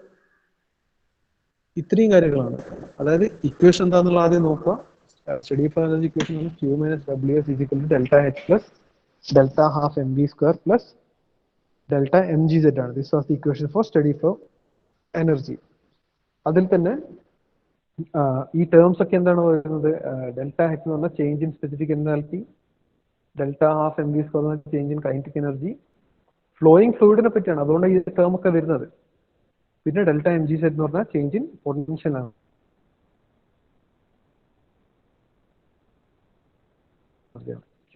[SPEAKER 1] ഇത്രയും കാര്യങ്ങളാണ്. അതായത് ഇക്വേഷൻ എന്താണെന്നുള്ള ആദ്യം നോക്കുക. സ്റ്റഡി ഫ്ലോ എനർജി ഇക്വേഷൻ ആണ് Q minus WS is equal to delta H plus delta half mv square plus delta mgz ആണ്. This was the equation for steady flow energy. അതിൽ തന്നെ ഈ ടേംസ് ഒക്കെ എന്താണ് പറയുന്നത്? ഡെൽറ്റ എച്ച് എന്ന് പറഞ്ഞാൽ change in specific enthalpy, delta half M V square എന്ന് പറഞ്ഞാൽ change in kinetic energy. Flowing ഫ്ലൂയിഡിനെ പറ്റിയാണ്, അതുകൊണ്ട് ഈ ടേം ഒക്കെ വരുന്നത്. പിന്നെ ഡെൽറ്റ എം ജി സെറ്റ് എന്ന് പറഞ്ഞാൽ ചേഞ്ച് ഇൻ പൊട്ടൻഷ്യൽ ആണ്. Q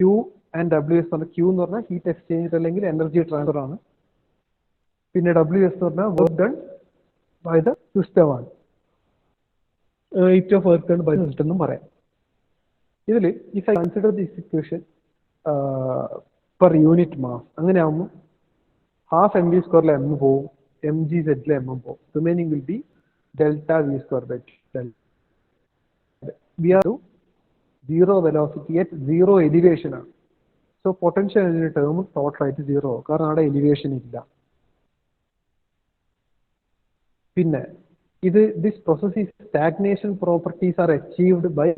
[SPEAKER 1] ആൻഡ് ഡബ്ല്യു എസ് പറഞ്ഞാൽ Q എന്ന് പറഞ്ഞാൽ ഹീറ്റ് എക്സ്ചേഞ്ച് അല്ലെങ്കിൽ എനർജി ട്രാൻസ്ഫർ ആണ്. പിന്നെ ഡബ്ല്യു എസ് എന്ന് പറഞ്ഞാൽ work done by the system ആണ്. Rate of work done by the system എന്നും പറയാം. ഇതിൽ if I consider this equation per unit mass, അങ്ങനെ ആകുമ്പോൾ ഹാഫ് എം വി സ്ക്വയറിൽ എം പോവും, എം ജി സെറ്റിൽ എം പോവും. Remaining will be delta V square by two. We are to zero velocity at zero elevation ആണ്. So potential energy term ടോട്ടലായിട്ട് zero ആവും, കാരണം അവിടെ എലിവേഷൻ ഇല്ല. പിന്നെ ഇത് this process is stagnation properties are achieved by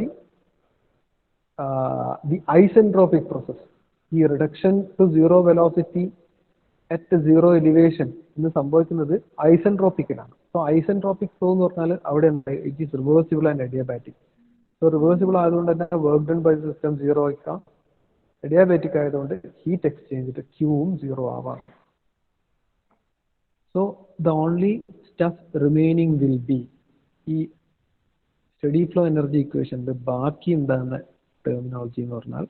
[SPEAKER 1] the isentropic process. ഈ reduction to zero velocity at zero elevation എന്ന് സംഭവിക്കുന്നത് ഐസെൻട്രോപിക്കിലാണ്. സോ ഐസെൻട്രോപിക് ഫ്ലോ എന്ന് പറഞ്ഞാൽ അവിടെ it is reversible and adiabatic. So reversible ആയതുകൊണ്ട് തന്നെ work done by system zero ആക്കാം. അഡിയാബാറ്റിക് ആയതുകൊണ്ട് ഹീറ്റ് എക്സ്ചേഞ്ച് ക്യൂവും സീറോ ആവാം. So the only stuff remaining will be ഈ സ്റ്റഡി ഫ്ലോ എനർജി ഇക്വേഷനിൽ ബാക്കി ഉണ്ടാകുന്ന ടെർമിനോളജി എന്ന് പറഞ്ഞാൽ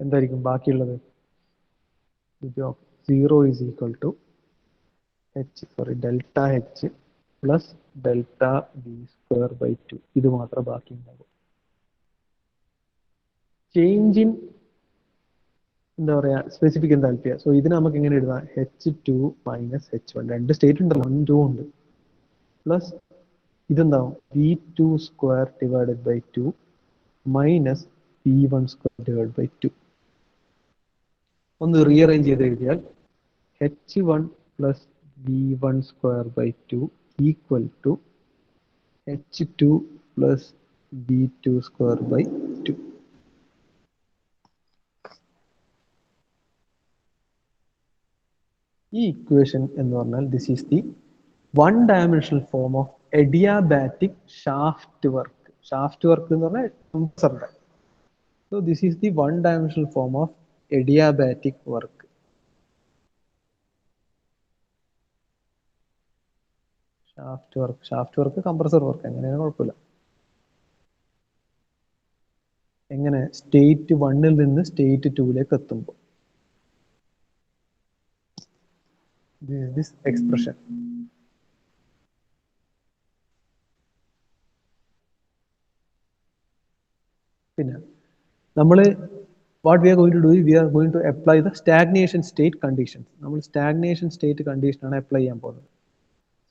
[SPEAKER 1] എന്തായിരിക്കും ബാക്കിയുള്ളത്? Zero is equal to delta H plus delta V square by two. ഇത് മാത്രം ബാക്കി ഉണ്ടാകും. ചേഞ്ച് ഇൻ എന്താ പറയാ സ്പെസിഫിക് എൻതാൽപ്പി. സോ ഇതിന് നമുക്ക് എങ്ങനെ എഴുതാം? H2 minus H1. രണ്ട് സ്റ്റേറ്റ് ഉണ്ടല്ലോ, 1 2 ഉണ്ട്. പ്ലസ് ഇതെന്താവും? V2 square divided by 2 minus V1 square divide by 2. ഒന്ന് റീഅറേഞ്ച് ചെയ്ത് എഴുതിയാൽ H1 plus V1 square by 2 equal to H2 plus V2 square by 2. ഈ ഇക്വേഷൻ എന്ന് പറഞ്ഞാൽ this is the one dimensional form of adiabatic shaft work. Shaft work എന്ന് പറഞ്ഞാൽ കംപ്രസറിന്റെ. So this is the one dimensional form of adiabatic work. Shaft work compressor work എങ്ങനെയാണ് കുഴപ്പമില്ല. എങ്ങനെ? State 1ൽ നിന്ന് സ്റ്റേറ്റ് 2ലേക്ക് എത്തുമ്പോൾ this expression. പിന്നെ നമ്മൾ what we are going to do is we are going to apply the stagnation state conditions. നമ്മൾ stagnation state condition ആണ് അപ്ലൈ ചെയ്യാൻ പോകുന്നത്.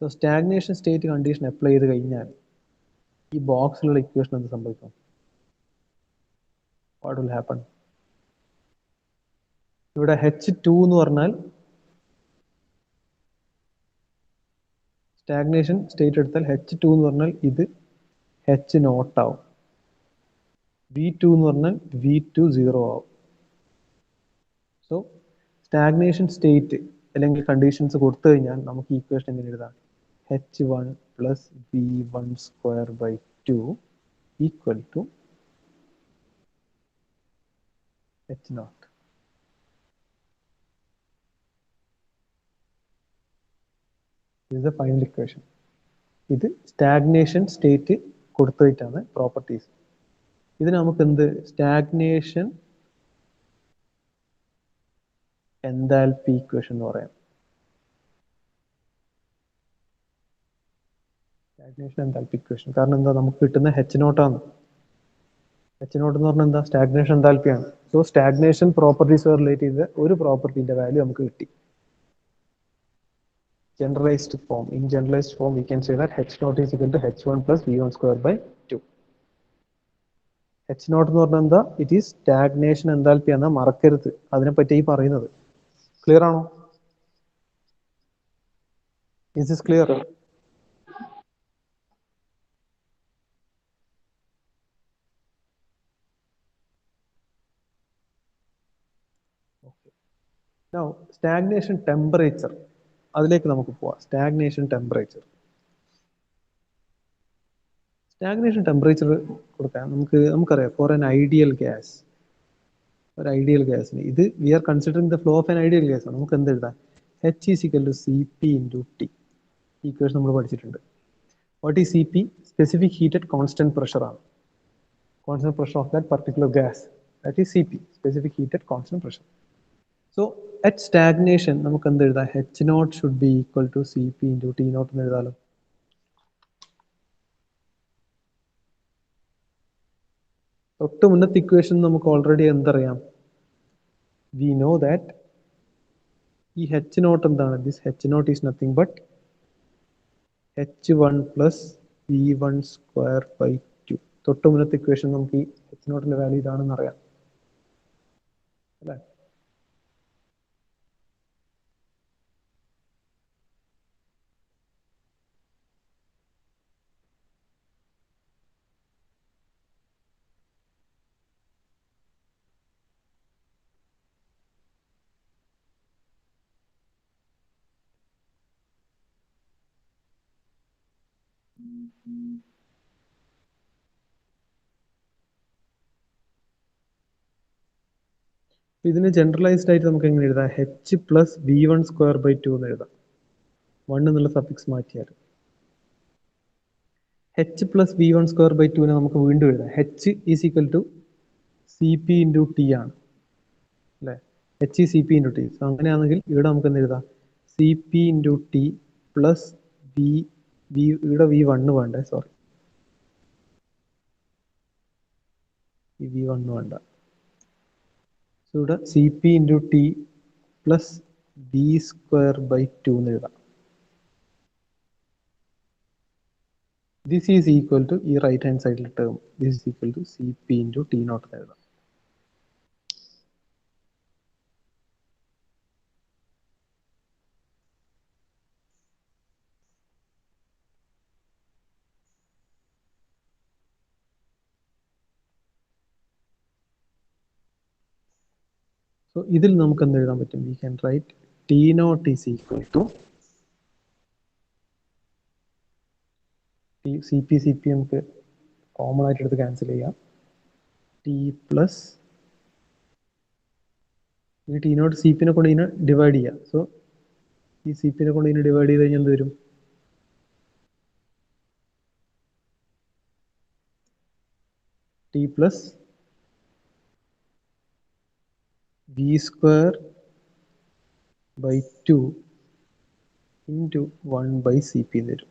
[SPEAKER 1] So stagnation state condition apply ചെയ്ത് കഴിഞ്ഞാൽ ഈ ബോക്സിലുള്ള ഇക്വേഷൻ എന്ത് സംഭവിക്കും? What will happen? ഇവിടെ H2 എന്ന് പറഞ്ഞാൽ സ്റ്റാഗ്നേഷൻ സ്റ്റേറ്റ് എടുത്താൽ H2 എന്ന് പറഞ്ഞാൽ ഇത് H നോട്ട് ആവും. V2 എന്ന് പറഞ്ഞാൽ V2 സീറോ ആവും. സോ സ്റ്റാഗ്നേഷൻ സ്റ്റേറ്റ് അല്ലെങ്കിൽ കണ്ടീഷൻസ് കൊടുത്തു കഴിഞ്ഞാൽ നമുക്ക് ഈ ഇക്വേഷൻ എങ്ങനെ എഴുതാം? H1 plus V1 square by 2 equal to H nought. This is the final equation. ഇത് സ്റ്റാഗ്നേഷൻ സ്റ്റേറ്റ് കൊടുത്തിട്ടാണ് പ്രോപ്പർട്ടീസ്. ഇതിന് നമുക്ക് എന്ത് സ്റ്റാഗ്നേഷൻ എൻതാൽപ്പി ഇക്വേഷൻ എന്ന് പറയാം. സ്റ്റാഗ്നേഷൻ എൻതാൽപ്പി ഇക്വേഷൻ കാരണം എന്താ? നമുക്ക് കിട്ടുന്ന H നോട്ടാണ്. H നോട്ട് എന്ന് പറഞ്ഞാൽ എന്താ? സ്റ്റാഗ്നേഷൻ എൻതാൽപ്പിയാണ്. സോ സ്റ്റാഗ്നേഷൻ പ്രോപ്പർട്ടീസ് റിലേറ്റ് ചെയ്ത ഒരു പ്രോപ്പർട്ടിന്റെ വാല്യൂ നമുക്ക് കിട്ടി. Generalized form. In generalized form, we can say that H naught is equal to H1 plus V1 square by 2. H naught എന്ന് പറഞ്ഞാൽ എന്താ? ഇറ്റ് ഈസ് സ്റ്റാഗ്നേഷൻ എൻതാൽപ്പി എന്നാ മറക്കരുത്. അതിനെപ്പറ്റി ഈ പറയുന്നത് ക്ലിയർ ആണോ? Is this clear? Okay. Now, stagnation temperature. അതിലേക്ക് നമുക്ക് പോവാം. Stagnation temperature. സ്റ്റാഗ്നേഷൻ ടെമ്പറേച്ചർ കൊടുക്കാൻ നമുക്കറിയാം ഫോർ ആൻ ഐഡിയൽ ഗ്യാസ്, ഒരു ഐഡിയൽ ഗ്യാസിന് ഇത് we are considering the flow of an ideal gas ആണ്. നമുക്ക് എന്ത് എഴുതാം? H is equal to Cp into T. ഈ ഇക്വേഷൻ നമ്മൾ പഠിച്ചിട്ടുണ്ട്. What is Cp? Specific heat at constant pressure ആണ്. constant pressure of that particular gas, that is Cp, specific heat at constant pressure. So at stagnation നമുക്ക് എന്ത് എഴുതാം, H naught should be equal to Cp into T naught എന്ന് എഴുതാലോ. തൊട്ട് മുന്നത്തെ equation നമുക്ക് already എന്തറിയാം, we know that ഈ H naught എന്താണ്, this H naught is nothing but H1 plus V1 square by 2. തൊട്ട് മുന്നത്തെ ഇക്വേഷൻ നമുക്ക് ഈ H naught വാല്യൂ ഇതാണെന്ന് അറിയാം അല്ലേ. ഇതിന് ജനറലൈസ്ഡ് ആയിട്ട് നമുക്ക് എങ്ങനെ എഴുതാം, H plus V1 square by 2 എന്ന് എഴുതാം. 1 എന്നുള്ള സഫിക്സ് മാറ്റിയാൽ H plus V1 square by 2 നമുക്ക് വീണ്ടും എഴുതാം. H is equal to Cp into T ആണ് അല്ലേ, H ഈ Cp ഇൻറ്റു ടി. സോ അങ്ങനെയാണെങ്കിൽ ഇവിടെ നമുക്ക് എന്ത് എഴുതാം, Cp ഇൻറ്റു ടി പ്ലസ് ഇവിടെ V1 വേണ്ടേ, സോറി ഈ V1 വേണ്ട. സോ ഇവിടെ Cp into T plus V square by 2 എന്ന് എഴുതാം. This is equal to ഈ റൈറ്റ് ഹാൻഡ് സൈഡിലെ term, this is equal to Cp into T naught എന്ന് എഴുതാം. സോ ഇതിൽ നമുക്ക് എന്ത് എഴുതാൻ പറ്റും, we can write T naught is equal to Cp നമുക്ക് കോമൺ ആയിട്ട് എടുത്ത് ക്യാൻസൽ ചെയ്യാം, ടി പ്ലസ് ഈ ടി നോട്ട് Cp നെ കൊണ്ട് ഇതിനെ ഡിവൈഡ് ചെയ്യാം. സോ ഈ Cp നെ കൊണ്ട് ഇതിനെ ഡിവൈഡ് ചെയ്ത് കഴിഞ്ഞാൽ എന്ത് വരും, T plus V square by 2 into 1 by Cp എന്ന് വരും.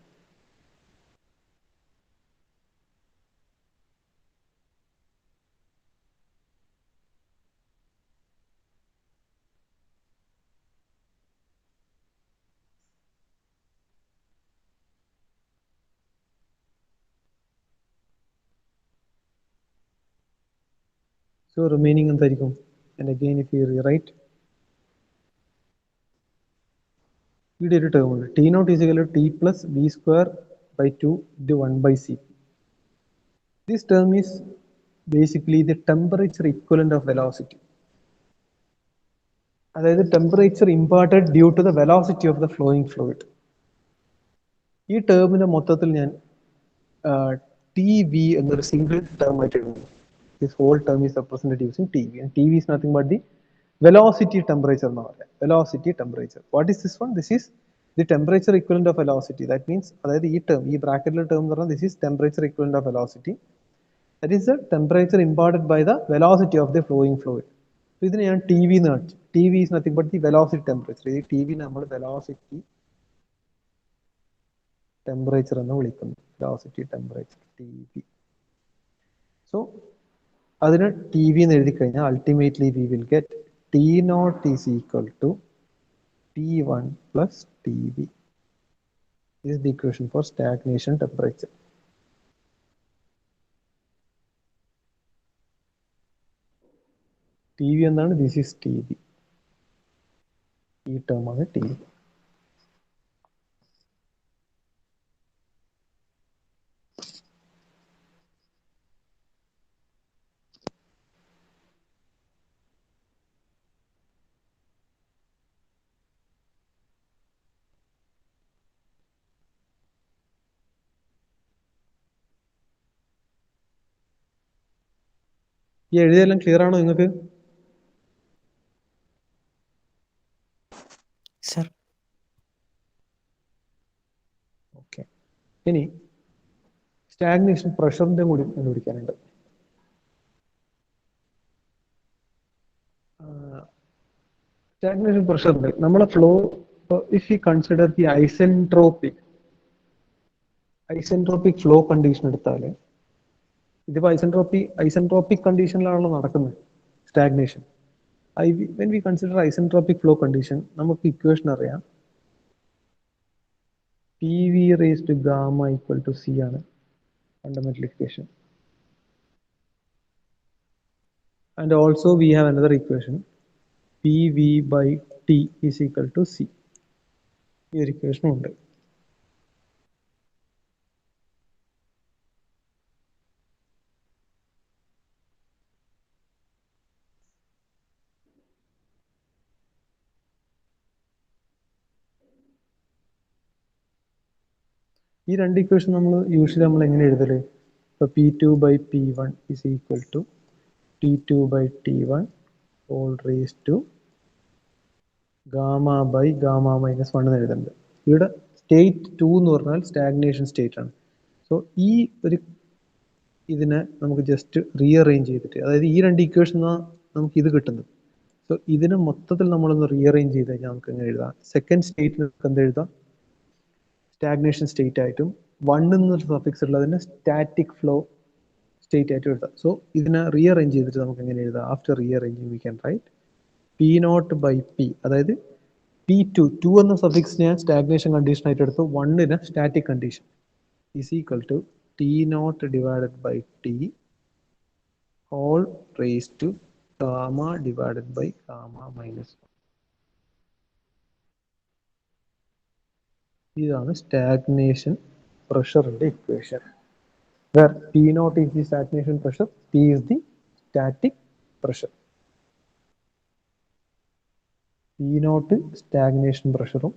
[SPEAKER 1] So remaining എന്തായിരിക്കും, and again if you rewrite, ഇവിടെ ഒരു ടേം ഉണ്ട്, T naught is equal to T plus V square by 2 into 1 by Cp. This term is basically the temperature equivalent of velocity. അതായത് temperature imparted due to the velocity of the flowing fluid. ഈ ടേമിനെ മൊത്തത്തിൽ ഞാൻ T V എന്നൊരു single term ആയിട്ട് എഴുതുന്നു. This whole term is represented using Tv, and Tv is nothing but the velocity temperature എന്ന് പറയാം. Velocity temperature. What is this one? This is the temperature equivalent of velocity. That means അതായത് ഈ term, ഈ ബ്രാക്കറ്റിലെ term എന്ന് പറഞ്ഞാൽ this is temperature equivalent of velocity. That is the temperature imparted by the velocity of the flowing fluid. So ഇതിനെ ഞാൻ Tv എന്ന് കാണിച്ചു. Tv is nothing but the velocity temperature. ഈ Tv നമ്മൾ velocity temperature എന്ന് വിളിക്കുന്നു. Velocity temperature Tv. So അതിന് Tv എന്ന് എഴുതി കഴിഞ്ഞാൽ ultimately we will get T naught is equal to T1 plus Tv. This is the equation for stagnation temperature. Tv എന്താണ്, this is Tv. ഈ term ആണ് Tv. ഈ എഴുതിയെല്ലാം ക്ലിയർ ആണോ നിങ്ങൾക്ക്?
[SPEAKER 3] Sir
[SPEAKER 1] okay. ഇനി സ്റ്റാഗ്നേഷൻ പ്രഷറിന്റെ കൂടി കണ്ടുപിടിക്കാനുണ്ട്. Stagnation pressure ഉണ്ട്. നമ്മളെ flow, if we consider the isentropic flow condition എടുത്താൽ, ഇതിപ്പോൾ ഐസെൻട്രോപിക് കണ്ടീഷനിലാണല്ലോ നടക്കുന്നത് stagnation. when we consider isentropic flow condition, നമുക്ക് ഇക്വേഷൻ അറിയാം. PV raised to gamma equal to C ആണ് fundamental equation. And also we have another equation, PV by T is equal to C. ഈ ഒരു equation ഉണ്ട്. ഈ രണ്ട് equation നമ്മൾ എങ്ങനെ എഴുതല്? ഇപ്പോൾ P2 by P1 is equal to T2 by T1 all raised to gamma by gamma minus 1 എന്ന് എഴുതുന്നുണ്ട്. ഇവിടെ സ്റ്റേറ്റ് 2 എന്ന് പറഞ്ഞാൽ സ്റ്റാഗ്നേഷൻ സ്റ്റേറ്റ് ആണ്. സോ ഈ ഒരു ഇതിനെ നമുക്ക് ജസ്റ്റ് റീഅറേഞ്ച് ചെയ്തിട്ട്, അതായത് ഈ രണ്ട് ഇക്വേഷൻ നമുക്ക് ഇത് കിട്ടുന്നത്. സോ ഇതിനെ മൊത്തത്തിൽ നമ്മളൊന്ന് റീഅറേഞ്ച് ചെയ്ത് കഴിഞ്ഞാൽ നമുക്ക് എങ്ങനെ എഴുതാം? സെക്കൻഡ് സ്റ്റേറ്റിൽ എന്ത് എഴുതാം? സ്റ്റാഗ്നേഷൻ സ്റ്റേറ്റ് ആയിട്ടും 1 എന്നൊരു സഫിക്സ് ഉള്ളതിനെ സ്റ്റാറ്റിക് ഫ്ലോ സ്റ്റേറ്റ് ആയിട്ടും എഴുതാം. സോ ഇതിനെ റീഅറേഞ്ച് ചെയ്തിട്ട് നമുക്ക് എങ്ങനെ എഴുതാം? After rearranging we can write P0 by P, അതായത് P2 എന്ന സഫിക്സ് ഞാൻ സ്റ്റാഗ്നേഷൻ കണ്ടീഷൻ ആയിട്ട് എടുത്തു, 1ന് static condition, is equal to T0 divided by T all raised to gamma divided by gamma minus 1. ഇതാണ് സ്റ്റാഗ്നേഷൻ പ്രഷറിന്റെ equation. where P0 is the stagnation pressure, P is the static pressure. P0 stagnation പ്രഷറും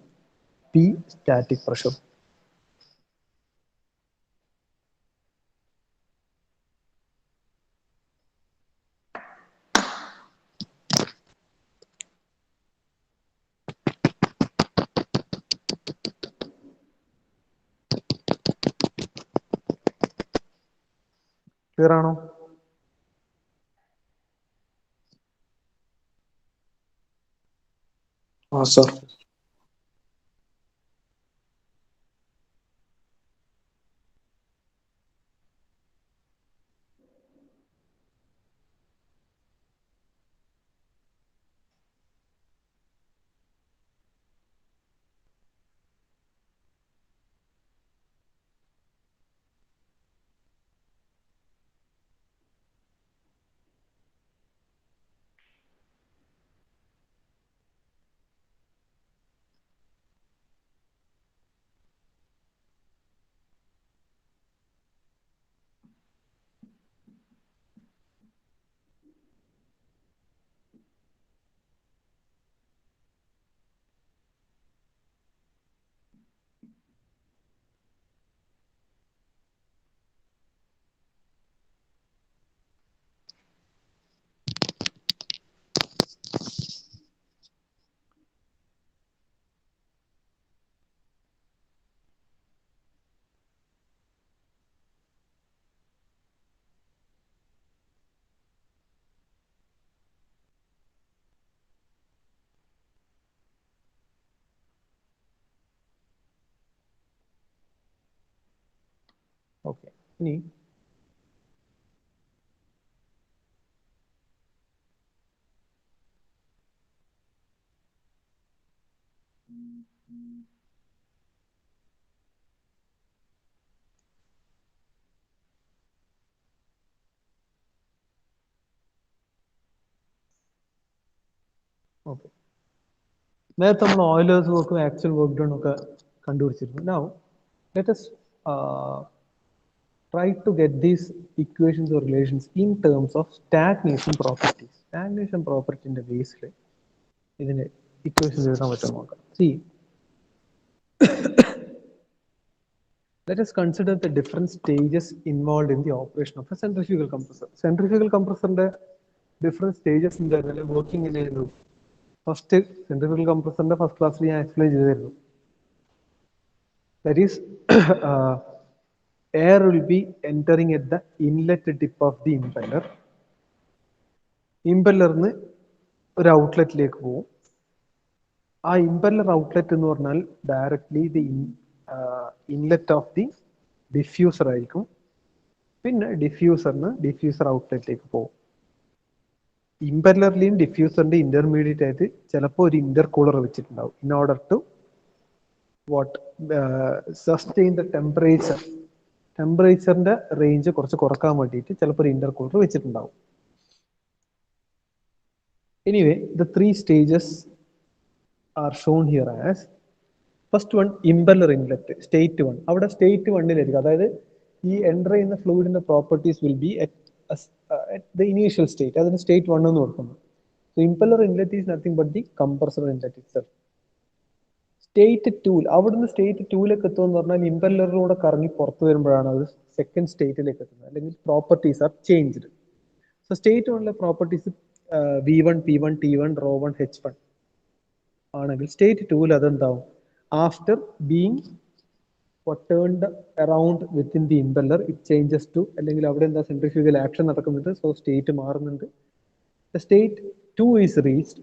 [SPEAKER 1] P static പ്രഷറും. Clear ആണോ?
[SPEAKER 2] Sir.
[SPEAKER 1] Okay, ഇനി okay, നേരത്തെ നമ്മൾ Euler's വർക്കും actual work done ഒക്കെ കണ്ടുപിടിച്ചിരുന്നു. Now let us try to get these equations or relations in terms of stagnation properties. Stagnation property ന്റെ ബേസിൽ ഇതിന് ഇക്വേഷൻസ് എഴുതാൻ പറ്റുമോ നോക്കാം. See, let us consider the different stages involved in the operation of a centrifugal compressor. Centrifugal compressor ന്റെ different stages ഉണ്ട്, അതിലെ working എങ്ങനെയായിരുന്നു? First centrifugal കംപ്രസറിന്റെ first ക്ലാസ്സിൽ ഞാൻ എക്സ്പ്ലെയിൻ ചെയ്തിരുന്നു. That is air will be entering at the inlet tip of the impeller. ഇംപെല്ലറിന് ഒരു ഔട്ട്ലെറ്റിലേക്ക് പോകും. ആ ഇമ്പല്ലർ ഔട്ട്ലെറ്റ് എന്ന് പറഞ്ഞാൽ directly the inlet of the diffuser ആയിരിക്കും. പിന്നെ ഡിഫ്യൂസർ ഔട്ട്ലെറ്റിലേക്ക് പോകും. ഇമ്പല്ലറിലെയും ഡിഫ്യൂസറിന്റെ ഇന്റർമീഡിയറ്റ് ആയിട്ട് ചിലപ്പോൾ ഒരു ഇന്റർകൂളർ വെച്ചിട്ടുണ്ടാവും in order to what sustain the ടെമ്പറേച്ചറിന്റെ റേഞ്ച് കുറച്ച് കുറക്കാൻ വേണ്ടിയിട്ട് ചിലപ്പോൾ ഒരു ഇന്റർകൂളർ വെച്ചിട്ടുണ്ടാവും. Anyway the 3 stages are shown here as first one impeller inlet state 1. അവിടെ സ്റ്റേറ്റ് 1-ലായിരിക്കും, അതായത് ഈ എൻ്റർ ചെയ്യുന്ന ഫ്ലൂയിഡിന്റെ properties will be at the initial state, അതിന് സ്റ്റേറ്റ് 1 എന്ന് കൊടുക്കുന്നു. So impeller inlet is nothing but the compressor inlet itself. State 2, അവിടുന്ന് സ്റ്റേറ്റ് 2-ലേക്ക് എത്തുമെന്ന് പറഞ്ഞാൽ ഇമ്പല്ലറിലൂടെ കറങ്ങി പുറത്തു വരുമ്പോഴാണ് അത് സെക്കൻഡ് സ്റ്റേറ്റിലേക്ക് എത്തുന്നത്, അല്ലെങ്കിൽ properties are changed. So state 1-ലെ properties V1, P1, T1, ρ1, H1 ആണെങ്കിൽ സ്റ്റേറ്റ് 2-ൽ അതെന്താവും? After being turned around within the impeller it changes to, അല്ലെങ്കിൽ അവിടെ എന്താ സെൻട്രിഫ്യൂഗൽ ആക്ഷൻ നടക്കുന്നുണ്ട്, സോ സ്റ്റേറ്റ് മാറുന്നുണ്ട്. The state 2 is reached,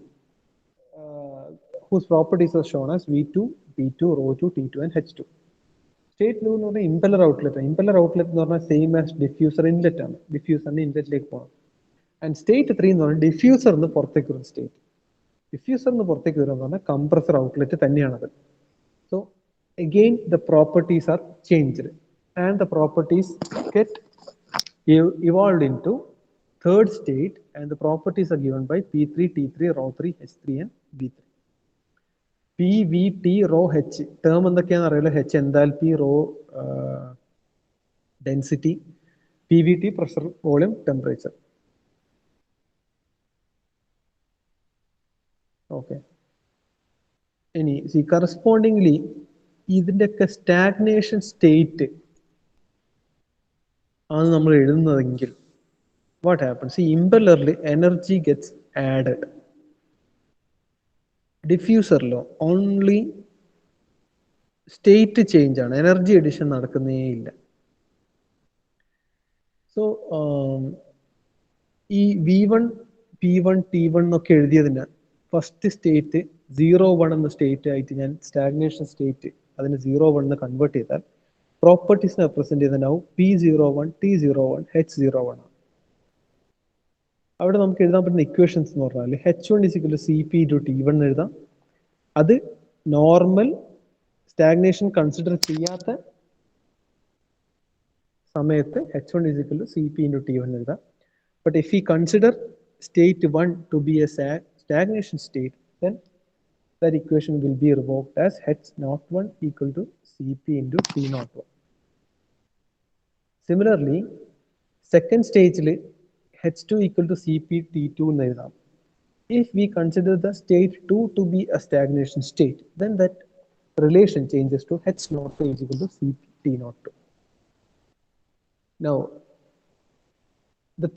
[SPEAKER 1] whose properties are shown as V2, P2, ρ2, T2 and H2. State 2 എന്ന് പറഞ്ഞാൽ ഇമ്പല്ലർ ഔട്ട്ലെറ്റ് ആണ്. Impeller outlet എന്ന് പറഞ്ഞാൽ സെയിം ആസ് ഡിഫ്യൂസർ ഇൻലെറ്റ് ആണ്. ഡിഫ്യൂസറിന്റെ ഇൻലെറ്റിലേക്ക് പോകണം. ആൻഡ് സ്റ്റേറ്റ് 3 എന്ന് പറഞ്ഞാൽ ഡിഫ്യൂസറിന് പുറത്തേക്ക് വരുന്ന സ്റ്റേറ്റ്. ഡിഫ്യൂസറിന് പുറത്തേക്ക് വരിക എന്ന് പറഞ്ഞാൽ കംപ്രസർ ഔട്ട്ലെറ്റ് തന്നെയാണത്. So again the properties are changed and the properties get evolved into third state, and the properties are given by P3, T3, ρ3, H3 and B3. P, V, T, ρ, H term എന്തൊക്കെയാണെന്ന് അറിയില്ല. H enthalpy, ρ density, P, V, T pressure, volume, temperature. Okay, ഇനി correspondingly ഇതിൻ്റെയൊക്കെ stagnation state ആണ് നമ്മൾ എഴുതുന്നതെങ്കിൽ what happens? ഈ ഇമ്പല്ലറിൽ energy gets added. ഡിഫ്യൂസറിലോ ഓൺലി സ്റ്റേറ്റ് ചേഞ്ച് ആണ്, എനർജി എഡിഷൻ നടക്കുന്നേ ഇല്ല. സോ ഈ V1, P1, T1 എന്നൊക്കെ എഴുതിയതിന് ഫസ്റ്റ് സ്റ്റേറ്റ് 0, 1 എന്ന സ്റ്റേറ്റ് ആയിട്ട് ഞാൻ സ്റ്റാഗ്നേഷൻ സ്റ്റേറ്റ് അതിന് 0, 1 കൺവേർട്ട് ചെയ്താൽ പ്രോപ്പർട്ടീസ് റെപ്രസെന്റ് ചെയ്താൽ P01, T01, H01 ആണ്. അവിടെ നമുക്ക് എഴുതാൻ പറ്റുന്ന ഇക്വേഷൻസ് എന്ന് പറഞ്ഞാൽ H1 = Cp × T1 എഴുതാം. അത് നോർമൽ സ്റ്റാഗ്നേഷൻ കൺസിഡർ ചെയ്യാത്ത സമയത്ത് H1 = Cp × T1 എഴുതാം. But if we consider state 1 to be a stagnation state, then that equation will be revoked as H01 = Cp × T01. Similarly, second stage H2 = Cp T2 എന്ന് എഴുതാം. If we consider the state 2 to be a stagnation state, then that relation changes to H02 = Cp T02. Now, the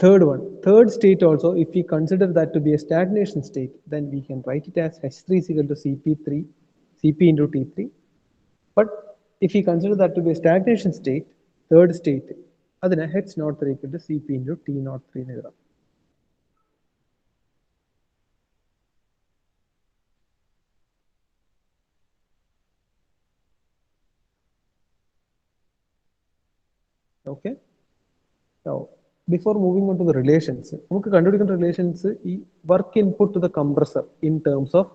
[SPEAKER 1] third state also, if we consider that to be a stagnation state, then we can write it as H3 = Cp × T3. But if we consider that to be a stagnation state, third state, അതിന് H03 = Cp × T03 എന്ന് എഴുതാം. Okay. Now, before moving on to the relations, നമുക്ക് കണ്ടുപിടിക്കുന്ന relations ഈ work input to the compressor in terms of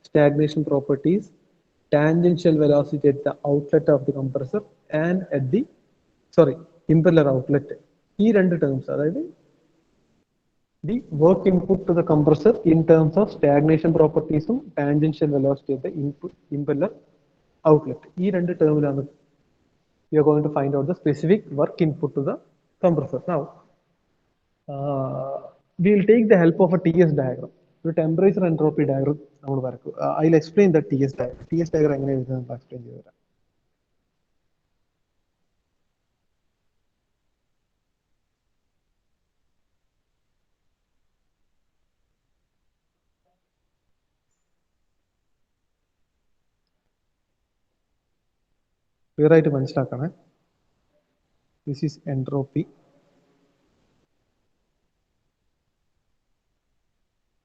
[SPEAKER 1] stagnation properties, tangential velocity at the outlet of the compressor and at the impeller outlet. ഈ രണ്ട് terms, അതായത് the work input to the compressor in terms of stagnation properties ഉം tangential velocity at the impeller outlet, ഈ രണ്ട് ടേമിലാണ് we are going to find out the specific work input to the compressor. Now, we will take the help of a TS diagram. ഒരു temperature entropy diagram നമ്മൾ വരക്കും. I will explain the TS diagram. TS diagram എങ്ങനെ എഴുതുന്നത് explain ചെയ്തു തരാം. Clear ആയിട്ട് മനസ്സിലാക്കണേ. This is entropy,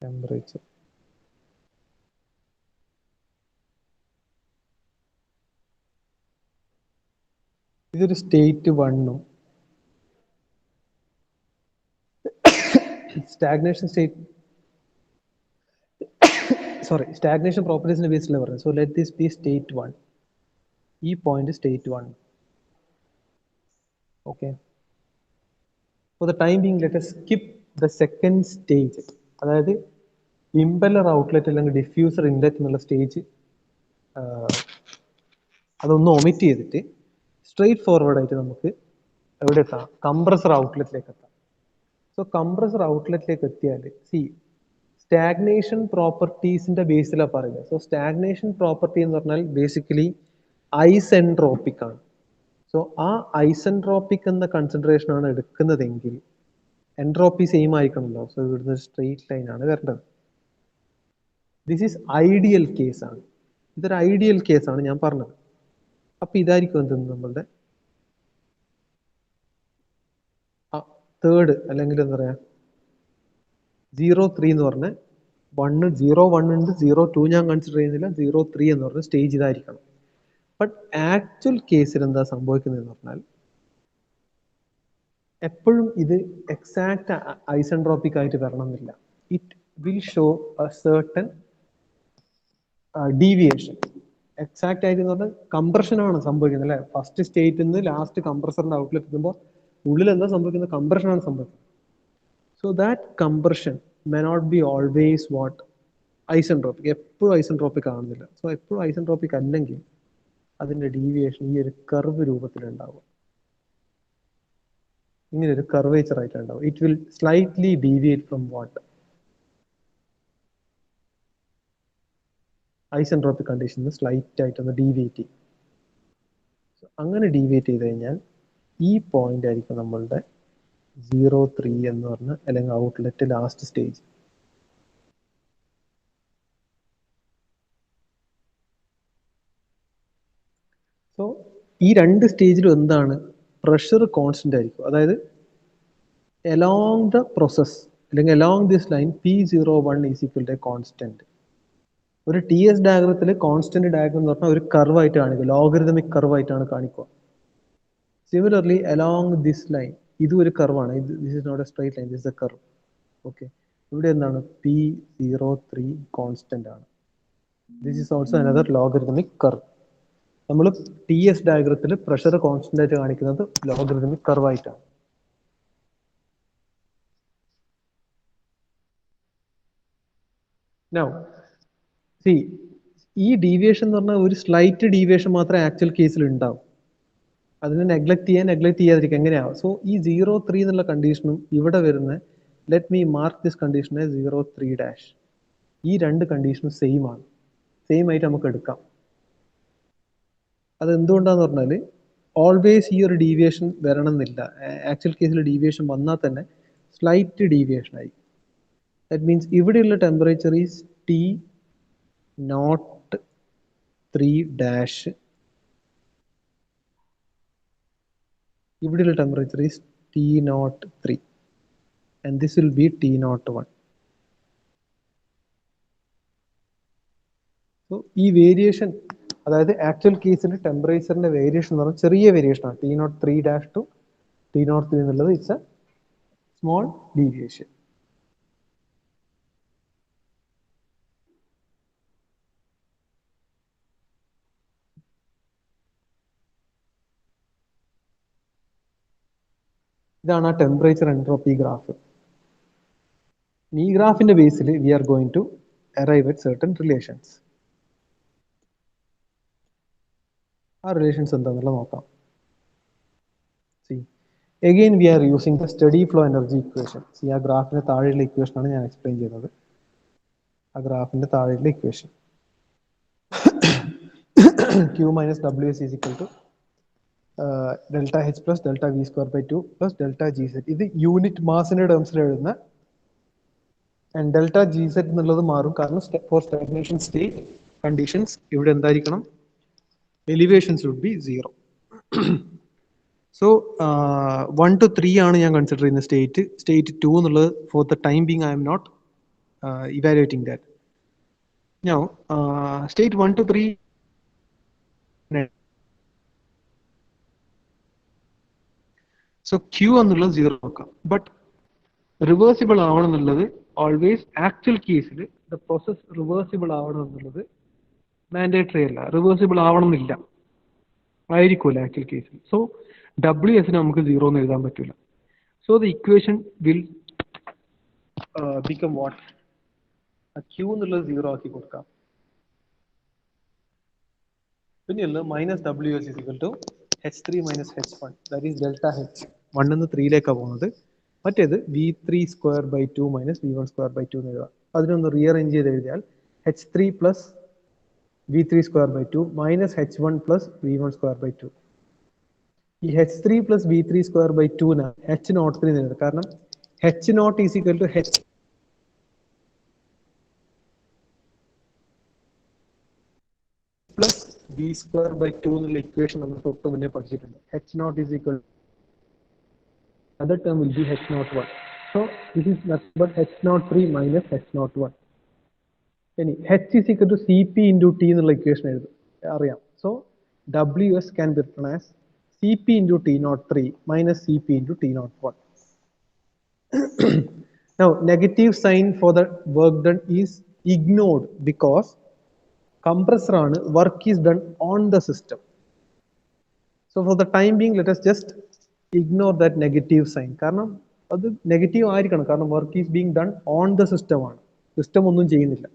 [SPEAKER 1] temperature, ഇതൊരു state 1ഉം stagnation stagnation പ്രോപ്പർട്ടീസിന്റെ ബേസിലാണ് പറയുന്നത്. So let this B state 1. ഈ point state 1. Okay. Four the time being let us skip the second stage. അതായത് ഇംപെല്ലർ ഔട്ട്ലെറ്റ് അല്ലെങ്കിൽ ഡിഫ്യൂസർ ഇൻലെറ്റ് എന്നുള്ള സ്റ്റേജ് അതൊന്ന് omit ചെയ്തിട്ട് straight forward ആയിട്ട് നമുക്ക് എവിടെ എത്താം? കംപ്രസർ ഔട്ട്ലെറ്റിലേക്ക് എത്താം. സോ കംപ്രസർ ഔട്ട്ലെറ്റിലേക്ക് എത്തിയാൽ സ്റ്റാഗ്നേഷൻ പ്രോപ്പർട്ടീസിന്റെ ബേസിലാണ് പറയുന്നത്. സോ സ്റ്റാഗ്നേഷൻ പ്രോപ്പർട്ടി എന്ന് പറഞ്ഞാൽ ബേസിക്കലി ഐസെൻട്രോപ്പിക് ആണ്. സോ ആ ഐസെൻട്രോപ്പിക് എന്ന കൺസിഡറേഷൻ ആണ് എടുക്കുന്നതെങ്കിൽ എൻട്രോപ്പി സെയിം ആയിരിക്കണമല്ലോ. സോ ഇവിടുന്ന് സ്ട്രെയിറ്റ് ലൈൻ ആണ് വരേണ്ടത്. ദിസ് ഈസ് ഐഡിയൽ കേസ് ആണ്. ഇതൊരു ഐഡിയൽ കേസാണ് ഞാൻ പറഞ്ഞത്. അപ്പൊ ഇതായിരിക്കും എന്ത് നമ്മളുടെ തേർഡ് അല്ലെങ്കിൽ എന്താ പറയാ 0-3 എന്ന് പറഞ്ഞ 0-1 ഉണ്ട്, 0-2 ഞാൻ കൺസിഡർ ചെയ്യുന്നില്ല, 0-3 എന്ന് പറഞ്ഞ സ്റ്റേജ് ഇതായിരിക്കണം. ബട്ട് ആക്ച്വൽ കേസിൽ എന്താ സംഭവിക്കുന്നതെന്ന് പറഞ്ഞാൽ എപ്പോഴും ഇത് എക്സാക്ട് ഐസെൻട്രോപ്പിക് ആയിട്ട് വരണമെന്നില്ല. It will show A certain deviation. Exact ആയിട്ട് എന്ന് പറഞ്ഞാൽ കംപ്രഷനാണ് സംഭവിക്കുന്നത് അല്ലെ. ഫസ്റ്റ് സ്റ്റേറ്റിൽ നിന്ന് ലാസ്റ്റ് കംപ്രസറിന്റെ ഔട്ട്ലെറ്റ് എത്തുമ്പോൾ ഉള്ളിൽ എന്താ സംഭവിക്കുന്നത്? കംപ്രഷനാണ് സംഭവിക്കുന്നത്. So that compression may not be always what isentropic. എപ്പോഴും ഐസെൻട്രോപ്പിക് ആവുന്നില്ല. സോ എപ്പോഴും ഐസെൻട്രോപ്പിക് അല്ലെങ്കിൽ അതിന്റെ ഡീവിയേഷൻ ഈ ഒരു കർവ് രൂപത്തിലുണ്ടാവും. ഇങ്ങനെ ഒരു കർവേച്ചർ ആയിട്ടുണ്ടാവും. It will slightly deviate from what isentropic കണ്ടീഷനിൽ സ്ലൈറ്റ് ആയിട്ടൊന്ന് ഡീവിയേറ്റ് ചെയ്യും. അങ്ങനെ ഡീവിയേറ്റ് ചെയ്ത് കഴിഞ്ഞാൽ ഈ പോയിന്റ് ആയിരിക്കും നമ്മളുടെ 0-3 എന്ന് പറഞ്ഞ അല്ലെങ്കിൽ ഔട്ട്ലെറ്റ് ലാസ്റ്റ് സ്റ്റേജ്. സോ ഈ രണ്ട് സ്റ്റേജിലും എന്താണ്? പ്രഷർ കോൺസ്റ്റന്റ് ആയിരിക്കും. അതായത് along the process അല്ലെങ്കിൽ along this line P01 is equal to constant. ഒരു ടി എസ് ഡയഗ്രത്തിൽ കോൺസ്റ്റന്റ് ഡയഗ്രം എന്ന് പറഞ്ഞാൽ ഒരു കർവ് ആയിട്ട് കാണിക്കുക, ലോഗരിതമിക് കർവ് ആയിട്ടാണ് കാണിക്കുക. സിമിലർലി അലോങ് ദിസ് ലൈൻ ഇതും ഒരു കർവാണ്. This is not a straight line, this is a curve. Okay. ഇവിടെ എന്താണ്? P03 കോൺസ്റ്റന്റ് ആണ്. This is also another logarithmic curve. നമ്മൾ ടി എസ് ഡയഗ്രത്തിൽ പ്രഷർ കോൺസ്റ്റന്റ് ആയിട്ട് കാണിക്കുന്നത് ലോഗരിതമിക് കർവ് ആയിട്ടാണ്. Now, see, ഈ ഡീവിയേഷൻ എന്ന് പറഞ്ഞാൽ ഒരു സ്ലൈറ്റ് ഡീവിയേഷൻ മാത്രമേ ആക്ച്വൽ കേസിൽ ഉണ്ടാവും. അതിനെ നെഗ്ലക്ട് ചെയ്യാതിരിക്കുക എങ്ങനെയാവും? സോ ഈ 0-3 എന്നുള്ള കണ്ടീഷനും ഇവിടെ വരുന്ന let me mark this condition 0-3'. ഈ രണ്ട് കണ്ടീഷനും സെയിം ആണ്. സെയിം ആയിട്ട് നമുക്ക് എടുക്കാം. അത് എന്തുകൊണ്ടാന്ന് പറഞ്ഞാൽ ഓൾവേസ് ഈ ഒരു ഡീവിയേഷൻ വരണമെന്നില്ല. ആക്ച്വൽ കേസിൽ ഡീവിയേഷൻ വന്നാൽ തന്നെ സ്ലൈറ്റ് ഡീവിയേഷൻ ആയി. ദാറ്റ് മീൻസ് ഇവിടെയുള്ള ടെമ്പറേച്ചർ ഈസ് T03'. ഇവിടെയുള്ള temperature is T03 and this will be T01. So ഈ വേരിയേഷൻ അതായത് ആക്ച്വൽ കേസിൽ ടെമ്പറേച്ചറിന്റെ വേരിയേഷൻ എന്ന് പറഞ്ഞാൽ ചെറിയ വേരിയേഷൻ ആണ്. T03' to T03 എന്നുള്ളത് ഇറ്റ്സ് എ സ്മോൾ ഡീവിയേഷൻ. ഇതാണ് ആ ടെമ്പറേച്ചർ എൻട്രോപ്പി ഗ്രാഫ്. ഈ ഗ്രാഫിന്റെ ബേസിൽ we are going to arrive at certain relations. ആ റിലേഷൻസ് എന്താണെന്നുള്ള നോക്കാം. See again we are using the steady flow energy equation. See ആ ഗ്രാഫിന്റെ താഴെയുള്ള ഇക്വേഷൻ ആണ് ഞാൻ എക്സ്പ്ലെയിൻ ചെയ്യുന്നത്. ആ ഗ്രാഫിന്റെ താഴെയുള്ള equation Q minus Ws is equal to delta H plus delta V square by 2 plus delta Gz. ഇത് യൂണിറ്റ് മാസിന്റെ ടേംസിൽ എഴുതുന്ന ആൻഡ് ഡെൽറ്റ Gz എന്നുള്ളത് മാറും കാരണം ഫോർ സ്റ്റാഗ്നേഷൻ സ്റ്റേറ്റ് കണ്ടീഷൻസ് ഇവിടെ എന്തായിരിക്കണം? Elevations would be 0. So 1 to 3 ആണ് ഞാൻ കൺസിഡർ ചെയ്യുന്ന സ്റ്റേറ്റ്. സ്റ്റേറ്റ് 2 എന്നുള്ളത് for the time being I'm not evaluating that. Now state 1 to 3 so Q എന്നുള്ളത് 0 നോക്കാം. ബട്ട് റിവേഴ്സിബിൾ ആവണം എന്നുള്ളത് ഓൾവേസ് ആക്ച്വൽ കേസിൽ ദ പ്രോസസ് റിവേഴ്സിബിൾ ആവണം എന്നുള്ളത് മാൻഡേറ്ററി അല്ല, റിവേഴ്സിബിൾ ആവണം എന്നില്ല, ആയിരിക്കുമല്ലോ ആക്ച്വൽ കേസിൽ. സോ WS നമുക്ക് 0 എന്ന് എഴുതാൻ പറ്റില്ല. So the equation will become what? Q എന്നുള്ളത് 0 ആക്കി കൊടുക്കാം. പിന്നെയുള്ളത് -WS H3 - H1, that is delta H. 1 നിന്ന് 3ലേക്കാണ് പോകുന്നത്. മറ്റേത് V3² 2 - V1² 2 എന്ന് എഴുതാം. അതിനൊന്ന് റീഅറേഞ്ച് ചെയ്ത് എഴുതിയാൽ H3 + V3² 2 - H1 + V1² 2. ഈ H3 + V3² 2 H03 എന്ന് എഴുതാം. കാരണം H0 = H + V²/2 എന്നുള്ള ഇക്വേഷൻ നമ്മൾ തൊട്ട് മുന്നേ പഠിച്ചിട്ടുണ്ട്. H0 = other term will be H01. So this is nothing but H03 - H01. ഇനി H = Cp × T എന്നുള്ള ഇക്വേഷൻ എഴുതും, അറിയാം. So WS can be written as Cp × T03 - Cp × T01. Now negative sign for the work done is ignored because compressor on work is done on the system. So for the time being, let us just ignore that negative sign. കാരണം അത് negative ആയിരിക്കണം, കാരണം work is being done on the system ആണ്, system ഒന്നും ചെയ്യുന്നില്ല.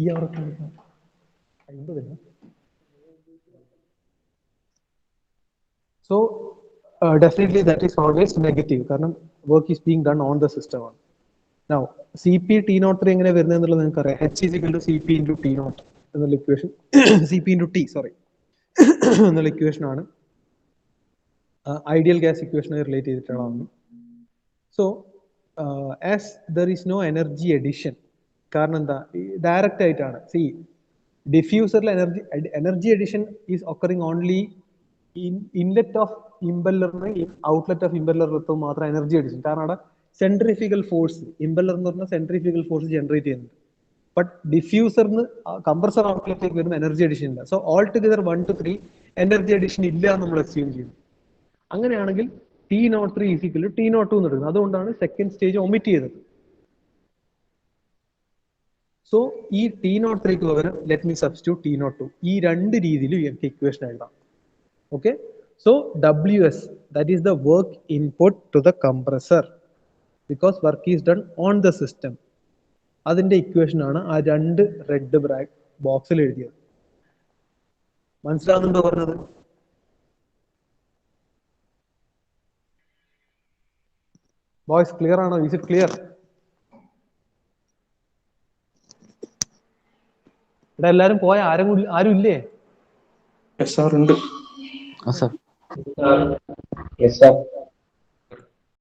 [SPEAKER 1] ഈ അവർക്ക് 50. So definitely that is always negative, കാരണം work is being done on the system ആണ്. Now Cp T03 എങ്ങനെ വരുന്നത് എന്നുള്ളത് നിങ്ങൾക്ക് അറിയാം. H = Cp × T0 എന്നുള്ള ഇക്വേഷൻ Cp × T എന്നുള്ള ഇക്വേഷൻ ആണ് ഐഡിയൽ ഗ്യാസ് ഇക്വേഷനെ റിലേറ്റ് ചെയ്തിട്ടുള്ളതാണ്. So as there is no energy addition, കാരണം എന്താ, ഡയറക്റ്റ് ആയിട്ടാണ്. സി ഡിഫ്യൂസറിൽ energy addition is occurring only inlet of ഇമ്പല്ലറിന് ഔട്ട്ലെറ്റ് ഓഫ് ഇമ്പല്ലറിലെത്തും മാത്രം എനർജി എഡിഷൻ. കാരണം അവിടെ സെൻട്രിഫിക്കൽ ഫോഴ്സ്, ഇമ്പല്ലർ എന്ന് പറഞ്ഞാൽ സെൻട്രിഫിക്കൽ ഫോഴ്സ് ജനറേറ്റ് ചെയ്യുന്നുണ്ട്. ബട്ട് ഡിഫ്യൂസറിന് കംപ്രസർ ഔട്ട്ലെറ്റിലേക്ക് വരുന്ന എനർജി എഡിഷൻ ഇല്ല. So all together 1 to 3 energy edition ഇല്ല എന്ന് നമ്മൾ അസ്യൂം ചെയ്യുന്നു. അങ്ങനെയാണെങ്കിൽ T03 = T02 എന്ന് എടുക്കുന്നത്. അതുകൊണ്ടാണ് സെക്കൻഡ് സ്റ്റേജ് ഒമിറ്റ് ചെയ്തത്. സോ ഈ T03 പകരം ലെറ്റ് മീ സബ്സ്റ്റിറ്റ്യൂട്ട് T02. ഈ രണ്ട് രീതിയിലും എനിക്ക് ഇക്വേഷൻ എഴുതാം. Okay, so WS, that is the work input to the compressor because work is done on the system. അതിന്റെ ഇക്വേഷൻ ആണ് ആ രണ്ട് റെഡ് ബോക്സിൽ എഴുതിയത്. മനസ്സിലാവുന്നുണ്ടോ പറഞ്ഞത്? വോയിസ് ക്ലിയർ ആണോ? Is it clear? ഇവിടെ എല്ലാരും പോയ ആരും ഇല്ലേ?
[SPEAKER 3] Yes sir, ഉണ്ട്.
[SPEAKER 4] Yes sir.
[SPEAKER 3] Yes sir.